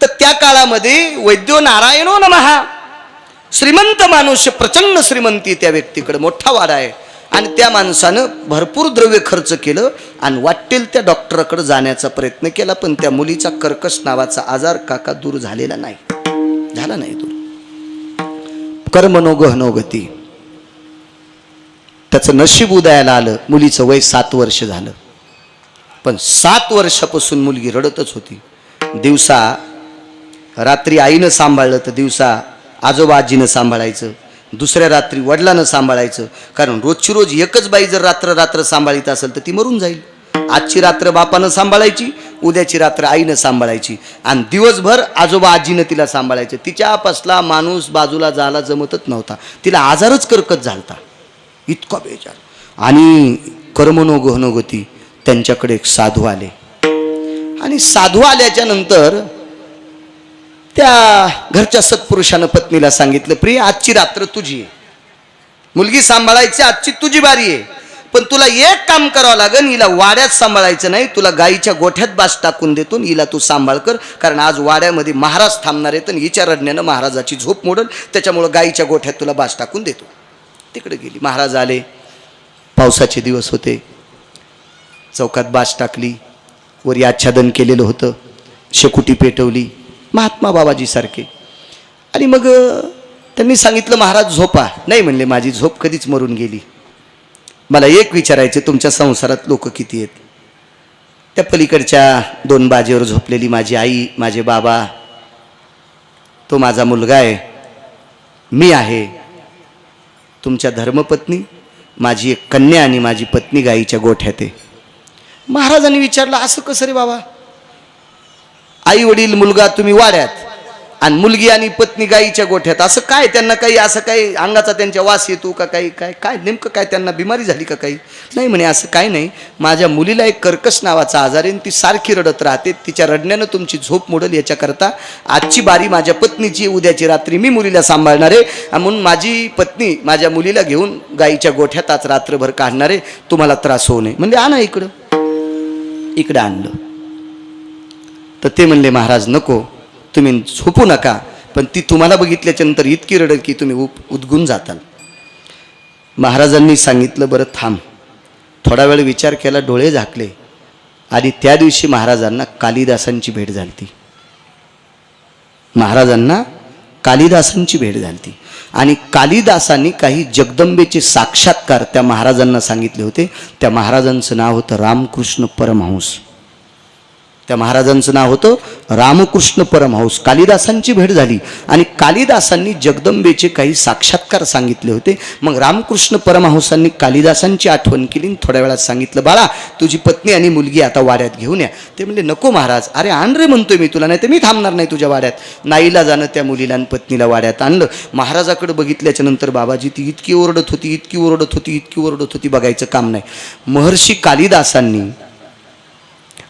तर त्या काळामध्ये वैद्यो नारायणो नमः, श्रीमंत माणूस, प्रचंड श्रीमंती त्या व्यक्तीकडे, मोठा वाडा आहे. आणि त्या माणसानं भरपूर द्रव्य खर्च केलं आणि वाटेल त्या डॉक्टरकडे जाण्याचा प्रयत्न केला. पण त्या मुलीचा कर्कश नावाचा आजार काका दूर झालेला नाही. झाला नाही दूर. कर्मनो गहनो गती. त्याचं नशीब उदयाला आलं. मुलीचं वय 7 वर्ष झालं. पण 7 वर्षापासून मुलगी रडतच होती. दिवसा रात्री आईनं सांभाळलं तर दिवसा आजोबा आजीनं सांभाळायचं, दुसऱ्या रात्री वडिलांनं सांभाळायचं. कारण रोजची रोज एकच बाई जर रात्र रात्र सांभाळीत असेल तर ती मरून जाईल. आजची रात्र बापानं सांभाळायची, उद्याची रात्र आईनं सांभाळायची आणि दिवसभर आजोबा आजीनं तिला सांभाळायचं. तिच्यापासला माणूस बाजूला जायला जमतच नव्हता. तिला आजारच कर्कच झालता, इतका बेजार. आणि कर्मणोगती त्यांच्याकडे एक साधू आले आणि साधू आल्याच्या नंतर त्या घरच्या सत्पुरुषानं पत्नीला सांगितलं, प्रिय आजची रात्र तुझी आहे, मुलगी सांभाळायची आजची तुझी बारी आहे, पण तुला एक काम करावं लागेल, हिला वाड्यात सांभाळायचं नाही, तुला गाईच्या गोठ्यात बास टाकून देतो, हिला तू सांभाळ कर. कारण आज वाड्यामध्ये महाराज थांबणार आहेत आणि हिच्या रडण्यानं महाराजाची झोप मोडल, त्याच्यामुळं गाईच्या गोठ्यात तुला बास टाकून देतो. तिकडे गेली. महाराज आले, पावसाचे दिवस होते, चौकात बास टाकली, वरी आच्छादन केलेलं होतं, शेकुटी पेटवली, महात्मा बाबाजी सारखे. आणि मग त्यांनी सांगितलं, महाराज झोपा. नाही म्हणले, माझी झोप कधीच मरून गेली. मला एक विचारायचे, तुमच्या संसारात लोक किती आहेत? त्या पलीकडच्या 2 बाजेवर झोपलेली माझी आई, माझे बाबा, तो माझा मुलगा आहे, मी आहे, तुमच्या धर्मपत्नी, माझी एक कन्या आणि माझी पत्नी गाईच्या गोठ्यात आहे. महाराजांनी विचारलं, असं कसं रे बाबा? आई वडील मुलगा तुम्ही वाड्यात आणि मुलगी आणि पत्नी गाईच्या गोठ्यात, असं काय? त्यांना काही असं काही अंगाचा त्यांच्या वास येतो का? काही काय काय नेमकं काय त्यांना बिमारी झाली का काही? नाही म्हणे, असं काय नाही, माझ्या मुलीला एक कर्कश नावाचा आजार आहे, ती सारखी रडत राहते, तिच्या रडण्यानं तुमची झोप मोडल, याच्याकरता आजची बारी माझ्या पत्नीची, उद्याची रात्री मी मुलीला सांभाळणार आहे, म्हणून माझी पत्नी माझ्या मुलीला घेऊन गाईच्या गोठ्यात आज रात्रभर काढणार आहे, तुम्हाला त्रास होऊ नये. म्हणजे आणा इकडं. इकडं आणलं तर ते म्हणले, महाराज नको, तुम्ही झोपू नका, पण ती तुम्हाला बघितल्याच्या नंतर इतकी रडल की तुम्ही उद्गून जाताल. महाराजांनी सांगितलं, बरं थांब. थोडा वेळ विचार केला, डोळे झाकले आणि त्या दिवशी महाराजांना कालिदासांची भेट झाली. महाराजांना कालिदासांची भेट झाली आणि कालिदासांनी काही जगदंबेचे साक्षात्कार त्या महाराजांना सांगितले होते. त्या महाराजांचं नाव होतं रामकृष्ण परमहंस. त्या महाराजांचं नाव होतं रामकृष्ण परमहंस. कालिदासांची भेट झाली आणि कालिदासांनी जगदंबेचे काही साक्षात्कार सांगितले होते. मग रामकृष्ण परमहंसांनी कालिदासांची आठवण केली आणि थोड्या वेळात सांगितलं, बाळा तुझी पत्नी आणि मुलगी आता वाड्यात घेऊन या. ते म्हणले, नको महाराज. अरे आण रे म्हणतोय मी तुला, नाही तर मी थांबणार नाही तुझ्या वाड्यात. नाईला जाणं त्या मुलीला आणि पत्नीला वाड्यात आणलं. महाराजाकडे बघितल्याच्या नंतर बाबाजी ती इतकी ओरडत होती, इतकी ओरडत होती, इतकी ओरडत होती, बघायचं काम नाही. महर्षी कालिदासांनी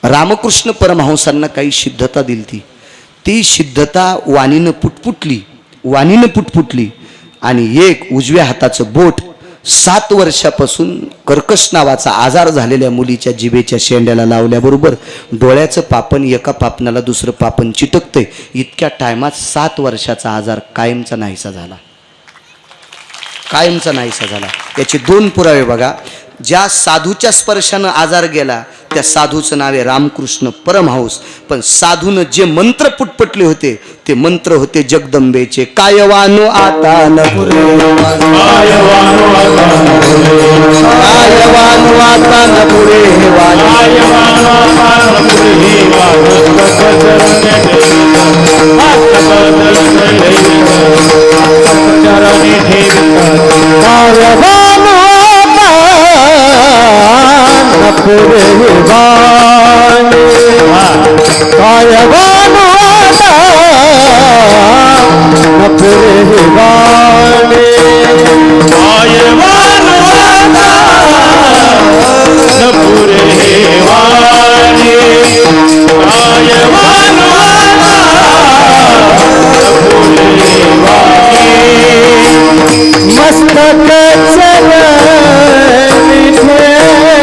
रामकृष्ण परमहंसांना काही सिद्धता दिली. ती सिद्धता वाणीनं पुटपुटली आणि एक उजव्या हाताचं बोट 7 वर्षापासून कर्कश नावाचा आजार झालेल्या मुलीच्या जिभेच्या शेंड्याला लावल्याबरोबर डोळ्याचं पापण एका पापणाला दुसरं पापण चिटकतंय. इतक्या टायमात 7 वर्षाचा आजार कायमचा नाहीसा झाला. कायमचा नाहीसा झाला. याचे 2 पुरावे बघा. ज्या साधूच्या स्पर्शानं आजार गेला त्या साधूचं नाव आहे रामकृष्ण परमहंस. पण साधूनं जे मंत्र पुटपटले होते ते मंत्र होते जगदंबेचे. कायवानो आता न पुरे, कायवानो आता न पुरे, पुरे वाणी कायवानो आता पुरे वाणी कायवानो आता पुरे वाणी कायवानो आता पुरे वाणी मस्तक चरणी पुरे वाणी